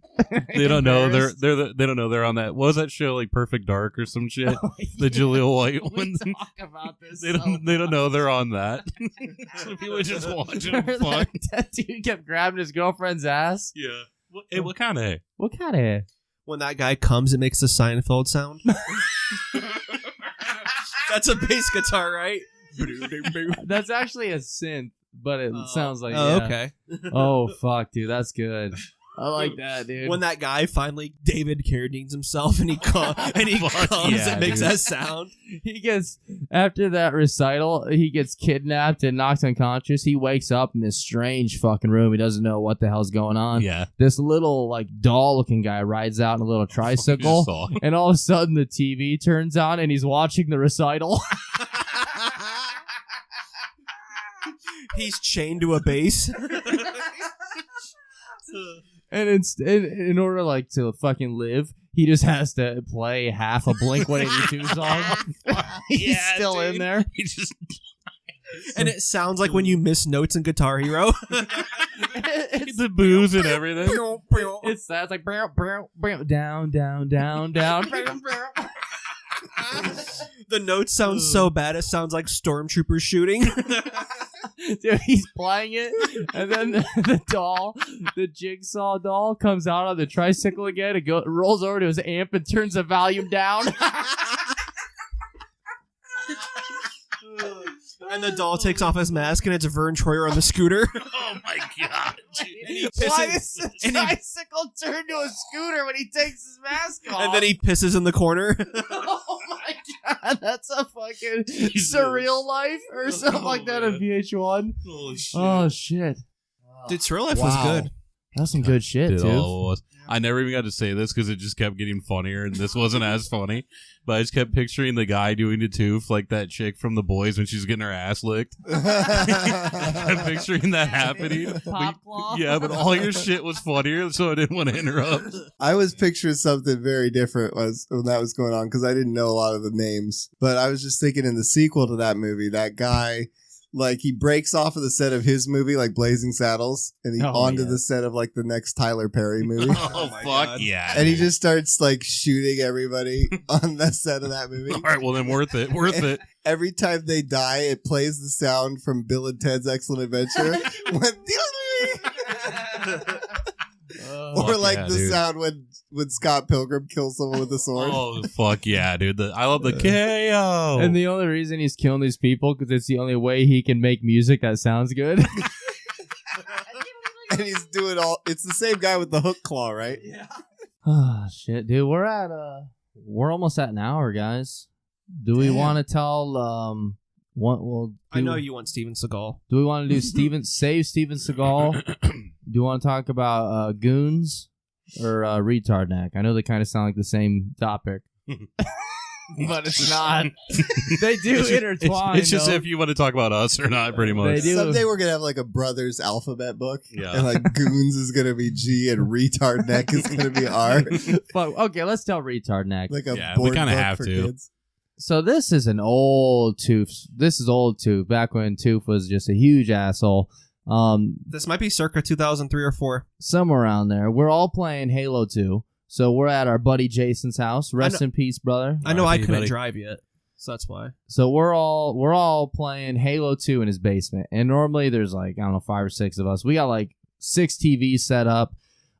They don't know they don't know they're on that. What was that show, like Perfect Dark or some shit? Oh, yeah. The Jaleel White one. We talk about this. They don't know they're on that. So people just watching them fuck. That dude kept grabbing his girlfriend's ass. Yeah. Hey, what kind of? What kind of? When that guy comes, it makes the Seinfeld sound. That's a bass guitar, right? That's actually a synth, but it sounds like. Oh, yeah. okay. Oh fuck, dude, that's good. I like that, dude. When that guy finally David Carradine's himself and he comes, yeah, it makes dude. that sound. He gets, after that recital, he gets kidnapped and knocked unconscious. He wakes up in this strange fucking room. He doesn't know what the hell's going on. Yeah. This little like doll looking guy rides out in a little tricycle, and all of a sudden the TV turns on and he's watching the recital. He's chained to a bass. And in order like to fucking live, he just has to play half a Blink-182 song. He's still in there. He just And it sounds like when you miss notes in Guitar Hero. the booze and everything. It sounds like down, down, down, down. The notes sound so bad it sounds like stormtroopers shooting. Dude, he's playing it, and then the jigsaw doll, comes out on the tricycle again and rolls over to his amp and turns the volume down. And the doll takes off his mask and it's Vern Troyer on the scooter. Oh my God. Why does the tricycle turn to a scooter when he takes his mask off? And then he pisses in the corner. Oh my God, that's a fucking Surreal Life or something like that on VH1. Holy shit. Oh shit. Dude, Surreal Life was good. That's some good shit, It dude. all was. I never even got to say this because it just kept getting funnier, and this wasn't as funny. But I just kept picturing the guy doing the tooth like that chick from The Boys when she's getting her ass licked. I'm picturing that happening. Pop claw. Yeah, but all your shit was funnier, so I didn't want to interrupt. I was picturing something very different when that was going on because I didn't know a lot of the names. But I was just thinking in the sequel to that movie, that guy, like he breaks off of the set of his movie, like Blazing Saddles, and he onto the set of like the next Tyler Perry movie. Oh fuck God. Yeah. And he just starts like shooting everybody on the set of that movie. All right, well then worth it. Worth it. Every time they die, it plays the sound from Bill and Ted's Excellent Adventure. Or like yeah, the dude. sound when Scott Pilgrim kills someone with a sword. Oh fuck yeah, dude! I love the KO. And the only reason he's killing these people because it's the only way he can make music that sounds good. And he's doing it's the same guy with the hook claw, right? Yeah. Oh shit, dude. We're almost at an hour, guys. Do we want to tell I know you want Steven Seagal. Do we want to do save Steven Seagal? Do you want to talk about goons or retard neck? I know they kind of sound like the same topic. But it's not. They do intertwine. It's just if you want to talk about us or not, pretty much. They do. Someday we're gonna have like a brothers alphabet book, Yeah. and like Goons is gonna be G and Retard Neck is gonna be R. Fuck, okay, let's tell retard neck. Like a Yeah, we board kinda book have for to. kids. So this is an old Tooth. This is old Tooth. Back when Tooth was just a huge asshole. This might be circa 2003 or 4. Somewhere around there. We're all playing Halo 2. So we're at our buddy Jason's house. Rest in peace, brother. I know I RIP, couldn't buddy. drive yet, so that's why. So we're all playing Halo 2 in his basement. And normally there's like, I don't know, 5 or 6 of us. We got like 6 TVs set up.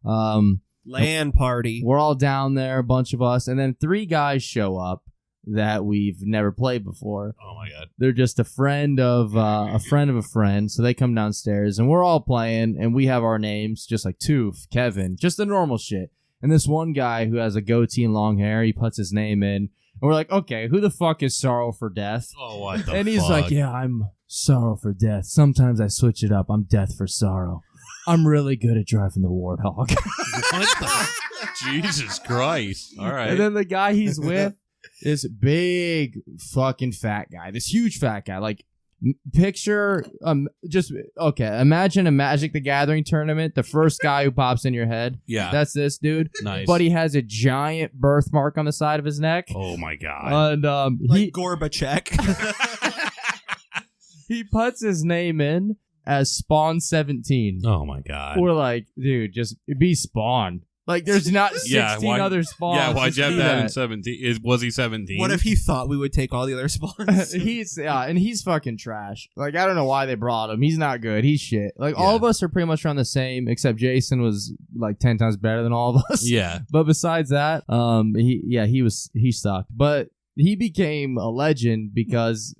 LAN party. We're all down there, a bunch of us, and then 3 guys show up that we've never played before. Oh my God. They're just a friend of a friend, so they come downstairs and we're all playing, and we have our names just like Toof, Kevin, just the normal shit. And this one guy who has a goatee and long hair, he puts his name in, and we're like, okay, who the fuck is Sorrow for Death? Oh, what the And he's fuck? like, yeah, I'm sorrow for death. Sometimes I switch it up. I'm death for sorrow. I'm really good at driving the Warthog. What the? Jesus Christ. All right. And then the guy he's with, this big fucking fat guy, this huge fat guy. Like, picture, imagine a Magic the Gathering tournament. The first guy who pops in your head. Yeah. That's this dude. Nice. But he has a giant birthmark on the side of his neck. Oh my God. And Like Gorbachev. he puts his name in as Spawn 17. Oh my God. We're like, dude, just be Spawn. Like, there's not 16 other Spawns. Yeah, why'd Just you have do that in 17? Was he 17? What if he thought we would take all the other spawns? He's fucking trash. Like, I don't know why they brought him. He's not good. He's shit. Like, all of us are pretty much around the same, except Jason was like 10 times better than all of us. Yeah. But besides that, he sucked. But he became a legend because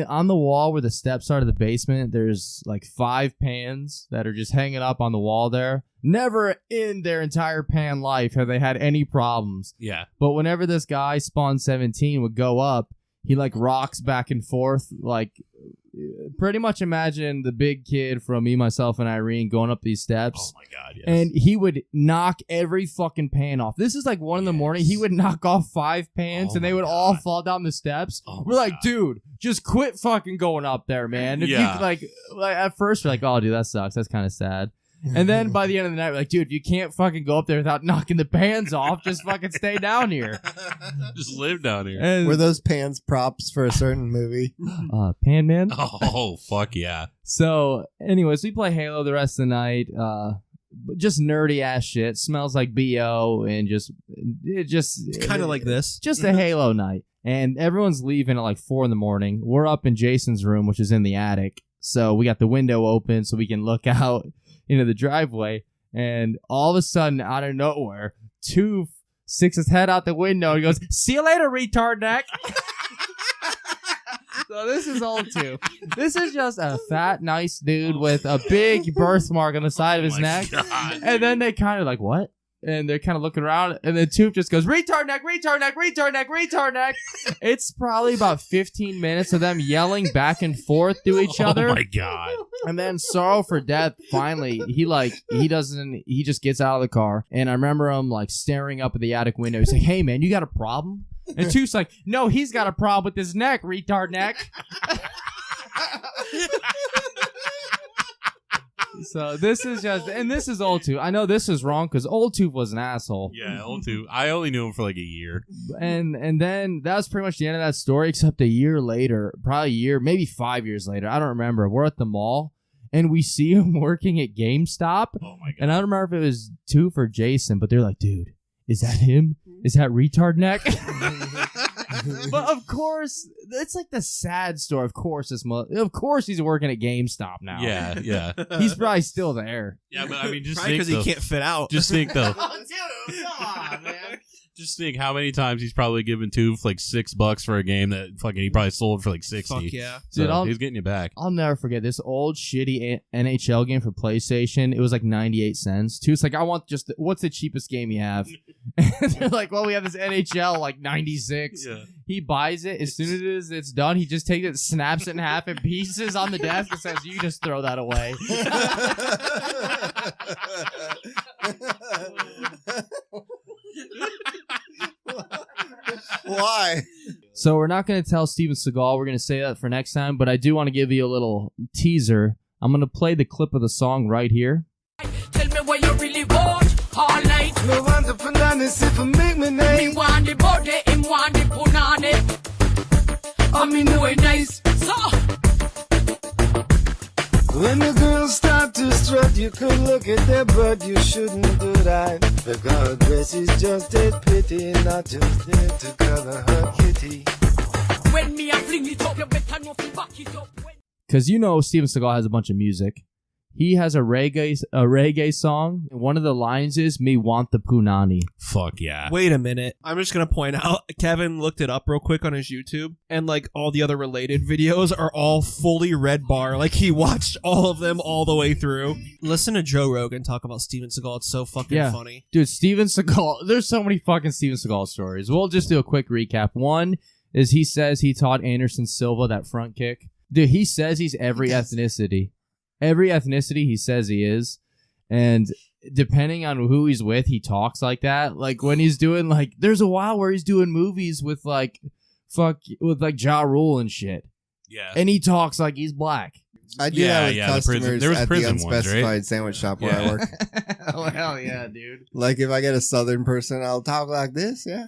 on the wall where the steps are to the basement, there's like 5 pans that are just hanging up on the wall there. Never in their entire pan life have they had any problems. Yeah. But whenever this guy, Spawn 17, would go up, he like rocks back and forth. Like, pretty much imagine the big kid from Me, Myself, and Irene going up these steps. Oh my God, yes. And he would knock every fucking pan off. This is like 1 in the morning. He would knock off 5 pans and they would all fall down the steps. We're like, dude, just quit fucking going up there, man. If you like at first we're like, oh, dude, that sucks. That's kind of sad. And then by the end of the night, we're like, dude, if you can't fucking go up there without knocking the pans off, just fucking stay down here. Just live down here. And, Were those pans props for a certain movie? Pan Man? Oh, fuck yeah. So, anyways, we play Halo the rest of the night. Just nerdy ass shit. Smells like BO and It's kind of like this. Just a Halo night. And everyone's leaving at like 4 in the morning. We're up in Jason's room, which is in the attic. So we got the window open so we can look out into the driveway, and all of a sudden, out of nowhere, Toof sticks his head out the window and goes, "See you later, retard neck." So this is old Toof. This is just a fat, nice dude with a big birthmark on the side of his neck. God. And then they kind of like, what? And they're kind of looking around, and then Toof just goes, retard neck, retard neck, retard neck, retard neck. It's probably about 15 minutes of them yelling back and forth to each other. Oh my God. And then sorrow for death, finally, he just gets out of the car. And I remember him like staring up at the attic window. He's like, hey man, you got a problem? And Toof's like, no, he's got a problem with his neck, retard neck. So this is this is old Toof. I know this is wrong because old Toof was an asshole. Yeah, old Toof. I only knew him for like a year. And then that was pretty much the end of that story, except a year later, probably a year, maybe 5 years later. I don't remember. We're at the mall and we see him working at GameStop. Oh my God. And I don't remember if it was Toof or Jason, but they're like, dude, is that him? Is that retard neck? But of course, it's like the sad story. Of course, he's working at GameStop now. Yeah, yeah. He's probably still there. Yeah, but I mean, just Probably think because he can't fit out. Just think though. Oh, dude, come on, man. Just think how many times he's probably given Toof like $6 for a game that fucking he probably sold for like 60. Fuck yeah. So Dude, he's getting you back. I'll never forget this old shitty NHL game for PlayStation. It was like 98 cents. Toof's like, I want just what's the cheapest game you have? And they're like, well, we have this NHL like 96. Yeah. He buys it. As soon as it's done, he just takes it, snaps it in half in pieces on the desk and says, you just throw that away. Why? So we're not going to tell Steven Seagal. We're going to say that for next time. But I do want to give you a little teaser. I'm going to play the clip of the song right here. Tell me what you really want all night. Me want the bananas if you make me nice. Me want the body, him want the punani. I mean, know it nice. So. When the girls start to strut, you could look at their butt, you shouldn't do that. Because dress is just a pity, not just there to cover her kitty. When me I fling it up, you better know if back it up. Because you know Steven Seagal has a bunch of music. He has a reggae song. And one of the lines is, me want the punani. Fuck yeah. Wait a minute. I'm just going to point out, Kevin looked it up real quick on his YouTube, and like all the other related videos are all fully red bar. Like he watched all of them all the way through. Listen to Joe Rogan talk about Steven Seagal. It's so fucking funny. Dude, Steven Seagal, there's so many fucking Steven Seagal stories. We'll just do a quick recap. One is he says he taught Anderson Silva that front kick. Dude, he says he's every ethnicity. Every ethnicity he says he is. And depending on who he's with, he talks like that. Like when he's doing like, there's a while where he's doing movies with like, Ja Rule and shit. Yeah. And he talks like he's black. I do that with customers there was at the prison ones, unspecified right? sandwich shop where I work. Oh, hell yeah, dude. Like if I get a southern person, I'll talk like this. Yeah.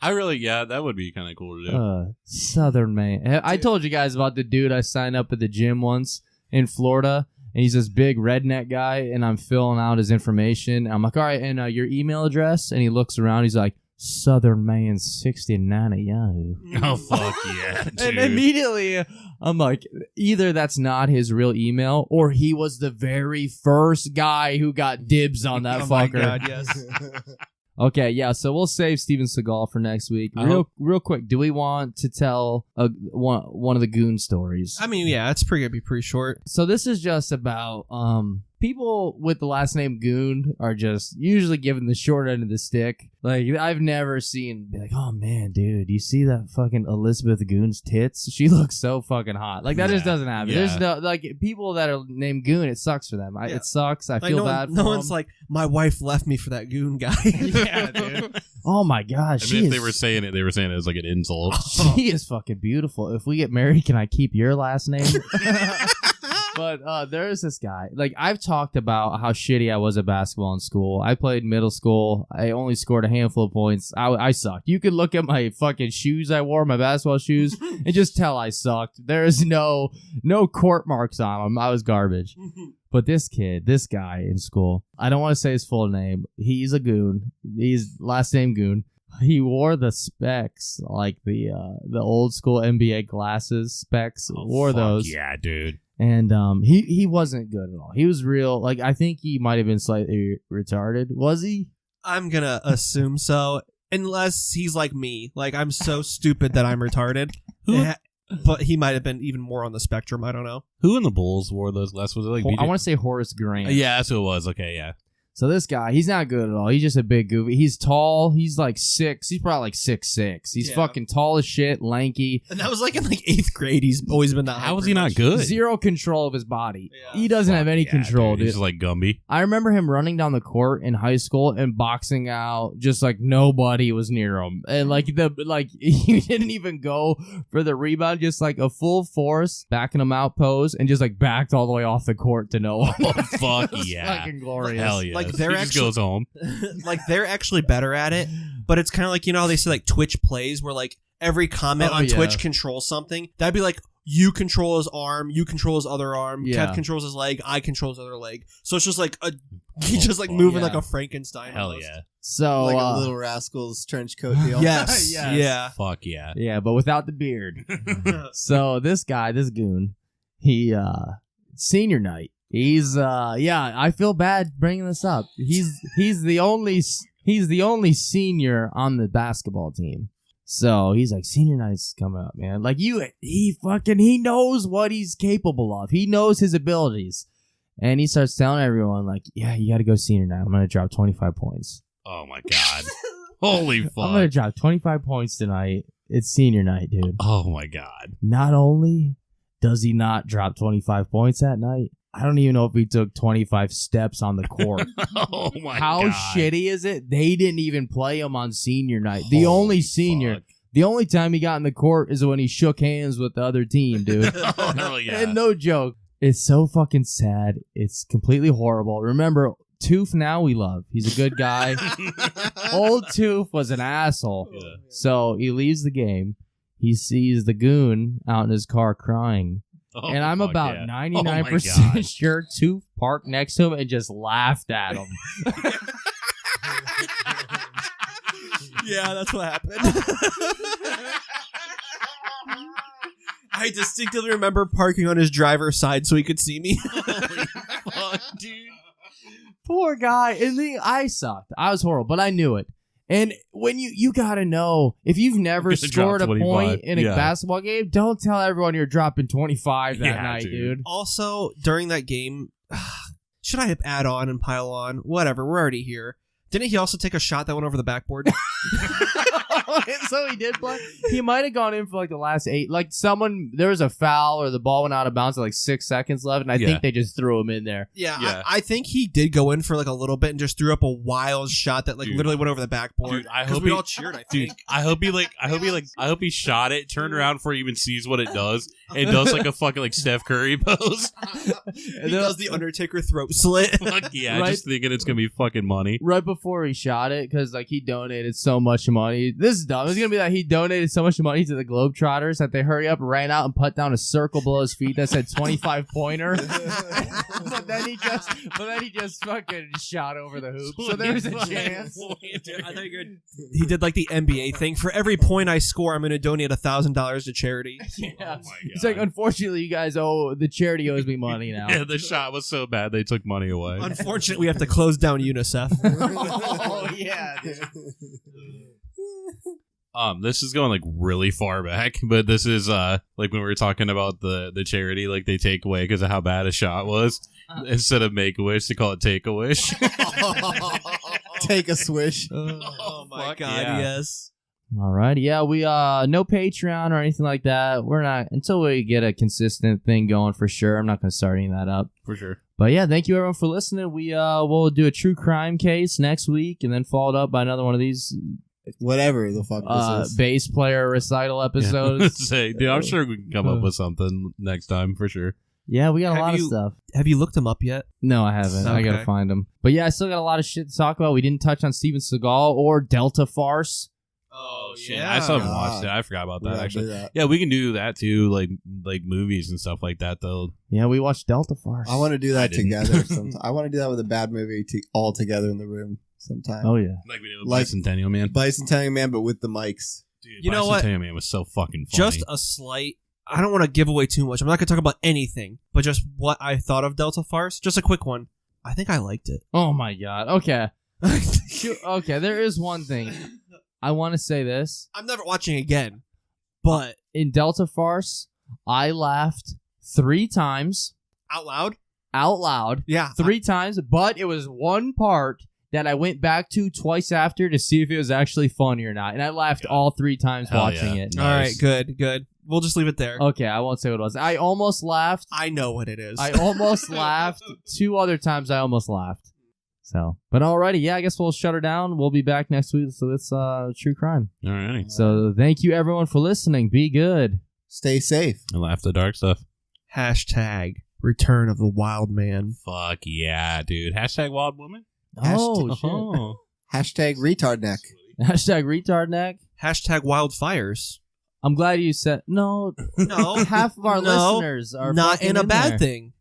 That would be kind of cool to do. Southern man. I told you guys about the dude I signed up at the gym once in Florida. And he's this big redneck guy, and I'm filling out his information. I'm like, all right, and your email address? And he looks around. He's like, Southern Man 69 at Yahoo. Oh, fuck yeah, dude. And immediately, I'm like, either that's not his real email, or he was the very first guy who got dibs on that Oh fucker. my God, yes. Okay, yeah, so we'll save Steven Seagal for next week. Real quick, do we want to tell one of the goon stories? I mean, yeah, it's gonna be pretty short. So this is just about people with the last name Goon are just usually given the short end of the stick. Like, I've never seen, be like, oh man, dude, you see that fucking Elizabeth Goon's tits? She looks so fucking hot. Like, that just doesn't happen. Yeah. There's no, like, people that are named Goon, it sucks for them. It sucks. I Like, feel bad for them. No one's like, my wife left me for that goon guy. Yeah, dude. Oh my gosh. I mean, if they were saying it as like an insult. She is fucking beautiful. If we get married, can I keep your last name? But there's this guy. Like, I've talked about how shitty I was at basketball in school. I played middle school. I only scored a handful of points. I sucked. You could look at my fucking shoes I wore, my basketball shoes, and just tell I sucked. There is no court marks on them. I was garbage. But this guy in school, I don't want to say his full name. He's a goon. He's last name Goon. He wore the specs, like the old school NBA glasses specs. Wore those. Yeah, dude. And he wasn't good at all. He was real. Like, I think he might have been slightly retarded. Was he? I'm gonna assume so, unless he's like me. Like, I'm so stupid that I'm retarded. But he might have been even more on the spectrum. I don't know. Who in the Bulls wore those glasses? Was it like I want to say Horace Grant. Yeah, that's who it was. Okay, yeah. So this guy, he's not good at all. He's just a big goofy. He's tall. He's like 6. He's probably like 6'6". He's fucking tall as shit, lanky. And that was like in like 8th grade. He's always been that high. How was he not good? Zero control of his body. Yeah. He doesn't have any control, dude. He's like Gumby. I remember him running down the court in high school and boxing out just like nobody was near him. And like he didn't even go for the rebound, just like a full force backing him out pose and just like backed all the way off the court to no one. Oh, fuck yeah. Fucking glorious. Hell yeah. Like, they're he just goes home. Like, they're actually better at it, but it's kind of like, you know how they say like Twitch plays, where like every comment on Twitch controls something. That'd be like, you control his arm, you control his other arm, Kev controls his leg, I control his other leg. So it's just like he's just like moving like a Frankenstein. Hell almost. yeah. So like a Little Rascals trench coat deal. Yes. Yes. Yeah. Fuck yeah. Yeah, but without the beard. So this guy, this goon, he senior night. He's I feel bad bringing this up. He's the only senior on the basketball team. So he's like, senior night's coming up, man. Like, he knows what he's capable of. He knows his abilities. And he starts telling everyone, like, yeah, you got to go senior night. I'm going to drop 25 points. Oh my God. Holy fuck. I'm going to drop 25 points tonight. It's senior night, dude. Oh my God. Not only does he not drop 25 points that night, I don't even know if he took 25 steps on the court. Oh my God. How shitty is it? They didn't even play him on senior night. The only senior. Fuck. The only time he got in the court is when he shook hands with the other team, dude. Oh, hell yeah. And no joke. It's so fucking sad. It's completely horrible. Remember, Tooth now we love. He's a good guy. Old Tooth was an asshole. Yeah. So he leaves the game. He sees the goon out in his car crying. Oh, and I'm about 99% sure Tooth parked next to him and just laughed at him. Yeah, that's what happened. I distinctly remember parking on his driver's side so he could see me. Holy fuck, dude. Poor guy. And I sucked. I was horrible, but I knew it. And when you gotta know, if you've never scored a point in a basketball game, don't tell everyone you're dropping 25 that night, dude. Also, during that game, should I add on and pile on? Whatever, we're already here. Didn't he also take a shot that went over the backboard? So he did play. He might have gone in for like the last 8. Like there was a foul or the ball went out of bounds with like 6 seconds left, and I think they just threw him in there. Yeah. I think he did go in for like a little bit and just threw up a wild shot that like literally went over the backboard. Dude, I hope we all cheered. I hope he shot it, turned around before he even sees what it does, and does like a fucking like Steph Curry pose. He does the Undertaker throat slit. Fuck yeah, right? Just thinking it's gonna be fucking money. Right before he shot it, because like he donated so much money. This is dumb. It's gonna be that he donated so much money to the Globetrotters that they hurry up, ran out, and put down a circle below his feet that said 25 pointer. but then he just fucking shot over the hoop. So there's a chance. I thought he did like the NBA thing. For every point I score, I'm going to donate $1,000 to charity. Yeah. It's like, unfortunately, you guys the charity owes me money now. Yeah, the shot was so bad they took money away. Unfortunately, we have to close down UNICEF. Oh yeah. This is going like really far back, but this is like when we were talking about the charity, like they take away because of how bad a shot was. Instead of Make-A-Wish, they call it Take-A-Wish. Take a swish. Oh my God, yeah. yes. All right, yeah, we no Patreon or anything like that. We're not until we get a consistent thing going for sure. I'm not going to start any of that up For sure. But yeah, thank you everyone for listening. We'll do a true crime case next week, and then followed up by another one of these whatever the fuck this is. Bass player recital episodes. Say, dude, I'm sure we can come up with something next time for sure. Yeah, we got a lot of stuff. Have you looked them up yet? No, I haven't. I gotta find them. But yeah, I still got a lot of shit to talk about. We didn't touch on Steven Seagal or Delta Farce. Oh shit! I still haven't watched it. I forgot about that actually. That. Yeah, we can do that too, like movies and stuff like that though. Yeah, we watched Delta Farce. I want to do that together. I want to do that with a bad movie all together in the room sometime. Oh yeah, like we did with Bicentennial Man. Bicentennial Man, but with the mics. Dude, you know what? Bicentennial Man was so fucking funny. Just a slight. I don't want to give away too much. I'm not going to talk about anything, but just what I thought of Delta Farce. Just a quick one. I think I liked it. Oh my God. Okay. Okay, there is one thing. I want to say this. I'm never watching again, but in Delta Farce, I laughed 3 times. Out loud? Out loud. Yeah. 3 times, but it was one part that I went back to twice after to see if it was actually funny or not. And I laughed all 3 times watching it. Nice. All right, good. We'll just leave it there. Okay, I won't say what it was. I almost laughed. I know what it is. I almost laughed. 2 other times I almost laughed. So, but alrighty, yeah, I guess we'll shut her down. We'll be back next week. So it's true crime. Alrighty. So thank you everyone for listening. Be good. Stay safe. And laugh the dark stuff. Hashtag Return of the Wildman. Fuck yeah, dude. Hashtag Wild Woman. Oh, shit. Hashtag retard neck. Hashtag retard neck. Hashtag wildfires. I'm glad you said no. Half of our listeners are not in a bad there. thing.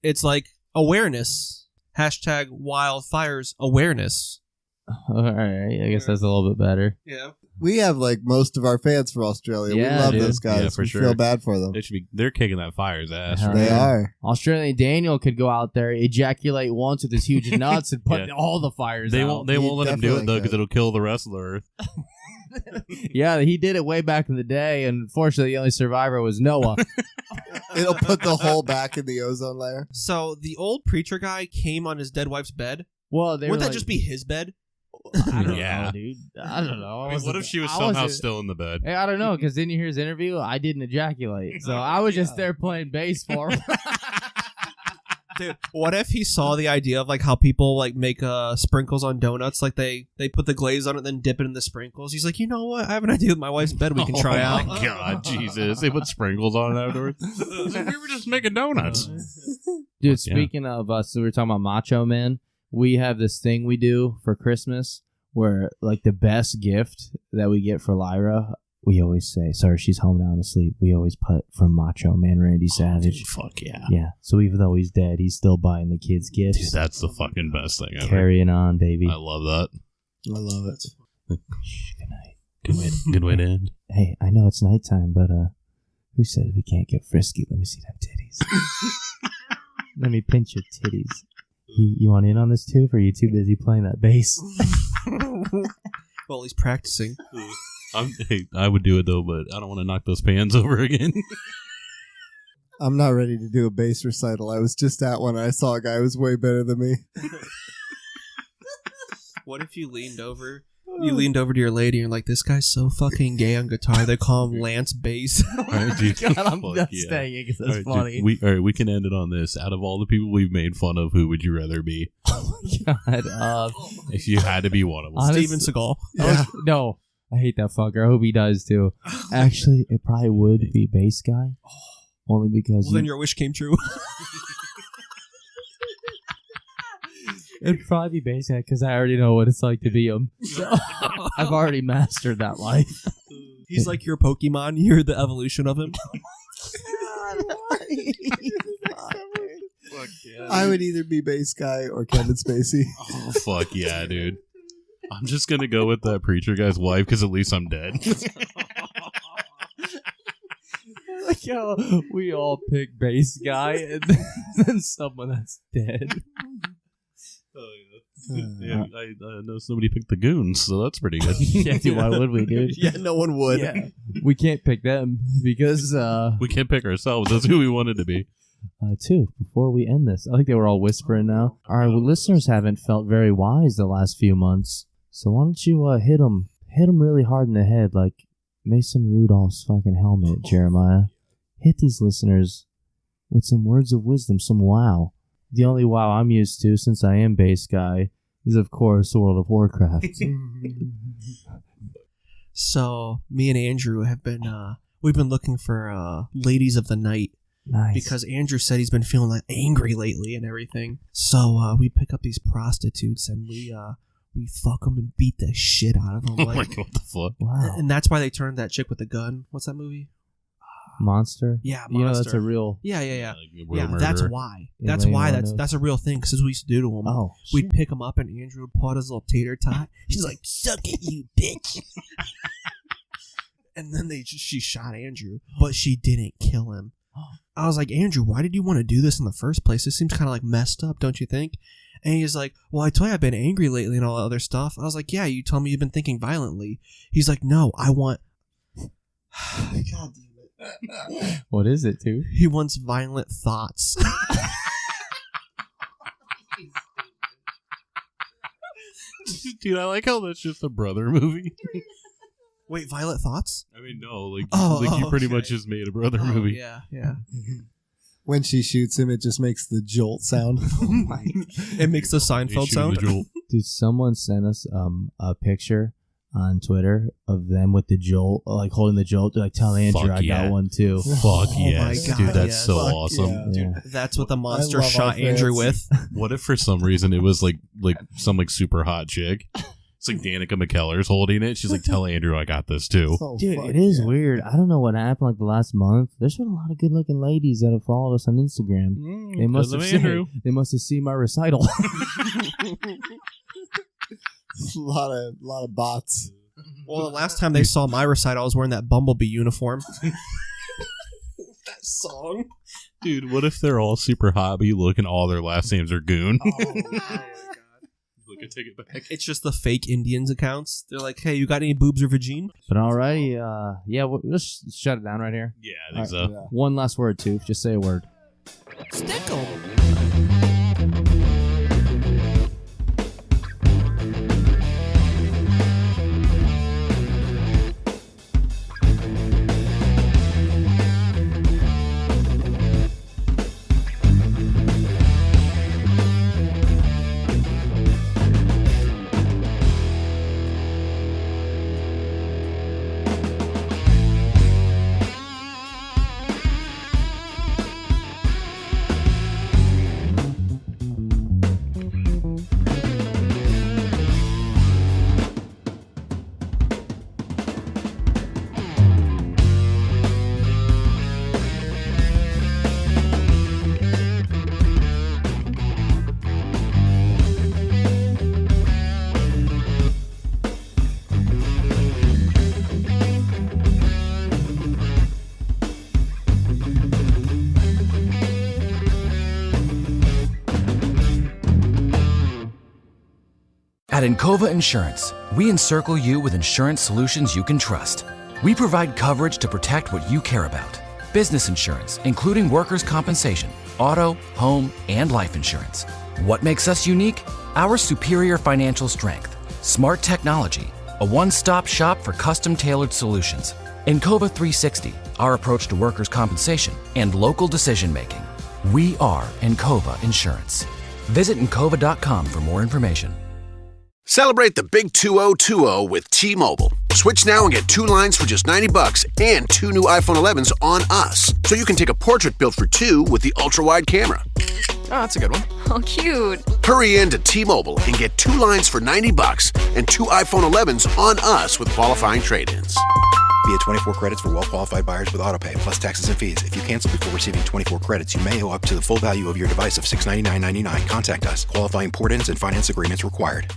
It's like awareness. Hashtag wildfires awareness. All right, I guess that's a little bit better. Yeah. We have like most of our fans from Australia. Yeah, we love dude. those guys. Yeah, for we sure. feel bad for them. They're kicking that fire's ass. Hell Right? They are. Australian Daniel could go out there, ejaculate once with his huge nuts, and put all the fires They out. won't. They won't let him do it though, because it'll kill the rest of the earth. Yeah, he did it way back in the day, and unfortunately, the only survivor was Noah. It'll put the hole back in the ozone layer. So the old preacher guy came on his dead wife's bed. Well, they Wouldn't were that just be his bed? I don't Yeah. know, dude. I don't know. I mean, what if she was somehow still in the bed? Hey, I don't know, because didn't you hear his interview? I didn't ejaculate, so I was just there playing bass for him. Dude, what if he saw the idea of like how people like make sprinkles on donuts, like they put the glaze on it, then dip it in the sprinkles? He's like, you know what? I have an idea with my wife's bed we can try out. Oh my God, Jesus! They put sprinkles on it afterwards. We were just making donuts. Dude, speaking of us, so we were talking about Macho Man. We have this thing we do for Christmas where, like, the best gift that we get for Lyra, we always say, sorry, she's home now and asleep. We always put from Macho Man Randy Savage. Dude, fuck yeah. Yeah. So even though he's dead, he's still buying the kids gifts. Dude, that's the fucking best thing ever. Carrying on, baby. I love that. I love it. Good night. Good way to end. Hey, I know it's nighttime, but who says we can't get frisky? Let me see them titties. Let me pinch your titties. You want in on this too, or are you too busy playing that bass? Well, he's practicing. I would do it though, but I don't want to knock those pans over again. I'm not ready to do a bass recital. I was just at one and I saw a guy who was way better than me. What if you leaned over? You leaned over to your lady and you're like, this guy's so fucking gay on guitar. They call him Lance Bass. All right, dude. God, I'm Fuck not yeah. staying because that's All right, funny. dude, we can end it on this. Out of all the people we've made fun of, who would you rather be? God, If you had to be one of them. Honest- Steven Seagal. no, I hate that fucker. I hope he does too. Actually, it probably would be Bass Guy. Only because Well, then your wish came true. it'd probably be Bass Guy because I already know what it's like to be him. So, I've already mastered that life. He's like your Pokemon. You're the evolution of him. Fuck yeah. I would either be Bass Guy or Kevin Spacey. Oh, fuck yeah, dude. I'm just going to go with that preacher guy's wife because at least I'm dead. Like how we all pick Bass Guy and then someone that's dead. Yeah, I know somebody picked the goons, so that's pretty good. Yeah, dude, why would we, dude? Yeah, no one would. Yeah, we can't pick them because We can't pick ourselves. That's who we wanted to be. too. Before we end this, I think they were all whispering now. Our listeners haven't felt very wise the last few months, so why don't you hit them really hard in the head like Mason Rudolph's fucking helmet, Jeremiah. Hit these listeners with some words of wisdom, some wow. The only wow I'm used to, since I am Bass Guy, is of course World of Warcraft. So me and Andrew have been we've been looking for ladies of the night. Nice. Because Andrew said he's been feeling like angry lately and everything. So we pick up these prostitutes and we fuck them and beat the shit out of them. Oh my God, what the fuck? Wow. And that's why they turned that chick with the gun. What's that movie? Monster? Yeah, You know, that's Monster. a real... Yeah. Like a real Yeah, murderer. that's why. Yeah, That's laying why. on That's those. that's a real thing. Because we used to do to him. Oh, We'd pick him up and Andrew would pull out his little tater tot. She's like, "Suck it, you bitch." And then she shot Andrew, but she didn't kill him. I was like, Andrew, why did you want to do this in the first place? This seems kind of like messed up, don't you think? And he's like, well, I told you I've been angry lately and all that other stuff. I was like, yeah, you told me you've been thinking violently. He's like, no, I want... God damn it. What is it, too? He wants violent thoughts. Dude, I like how that's just a brother movie. Wait, violent thoughts? I mean, no, like, Oh, you pretty okay. much just made a brother movie. Yeah. When she shoots him, it just makes the jolt sound. It makes the Seinfeld sound. Dude, someone sent us a picture on Twitter of them with the jolt, like holding the jolt. They're like, tell Andrew Fuck I yeah. got one too. Fuck yes, my God, dude, that's yes. so Fuck awesome. yeah. Yeah. That's what the monster love shot our Andrew fans. with. What if for some reason it was like some like super hot chick? It's like Danica McKellar's holding it. She's like, tell Andrew I got this too. Oh, Dude, fuck it is yeah. weird. I don't know what happened like the last month. There's been a lot of good looking ladies that have followed us on Instagram. They must have Andrew. seen, they must have seen my recital. A lot of bots. Well, the last time they saw my recital, I was wearing that Bumblebee uniform. That song. Dude, what if they're all super hot, but you look and all their last names are Goon? Oh my God. Look, I take it back. It's just the fake Indians accounts. They're like, hey, you got any boobs or vagine? But alrighty, yeah, let's shut it down right here. Yeah, I think so. Yeah. One last word, too. Just say a word. Stick 'em. At Encova Insurance, we encircle you with insurance solutions you can trust. We provide coverage to protect what you care about. Business insurance, including workers' compensation, auto, home, and life insurance. What makes us unique? Our superior financial strength, smart technology, a one-stop shop for custom-tailored solutions. Encova 360, our approach to workers' compensation and local decision-making. We are Encova Insurance. Visit Encova.com for more information. Celebrate the big 2020 with T-Mobile. Switch now and get 2 lines for just $90 and 2 new iPhone 11s on us. So you can take a portrait built for 2 with the ultra-wide camera. Oh, that's a good one. Oh, cute. Hurry in to T-Mobile and get 2 lines for $90 and 2 iPhone 11s on us with qualifying trade-ins. Via 24 credits for well-qualified buyers with autopay, plus taxes and fees. If you cancel before receiving 24 credits, you may owe up to the full value of your device of $699.99. Contact us. Qualifying port-ins and finance agreements required.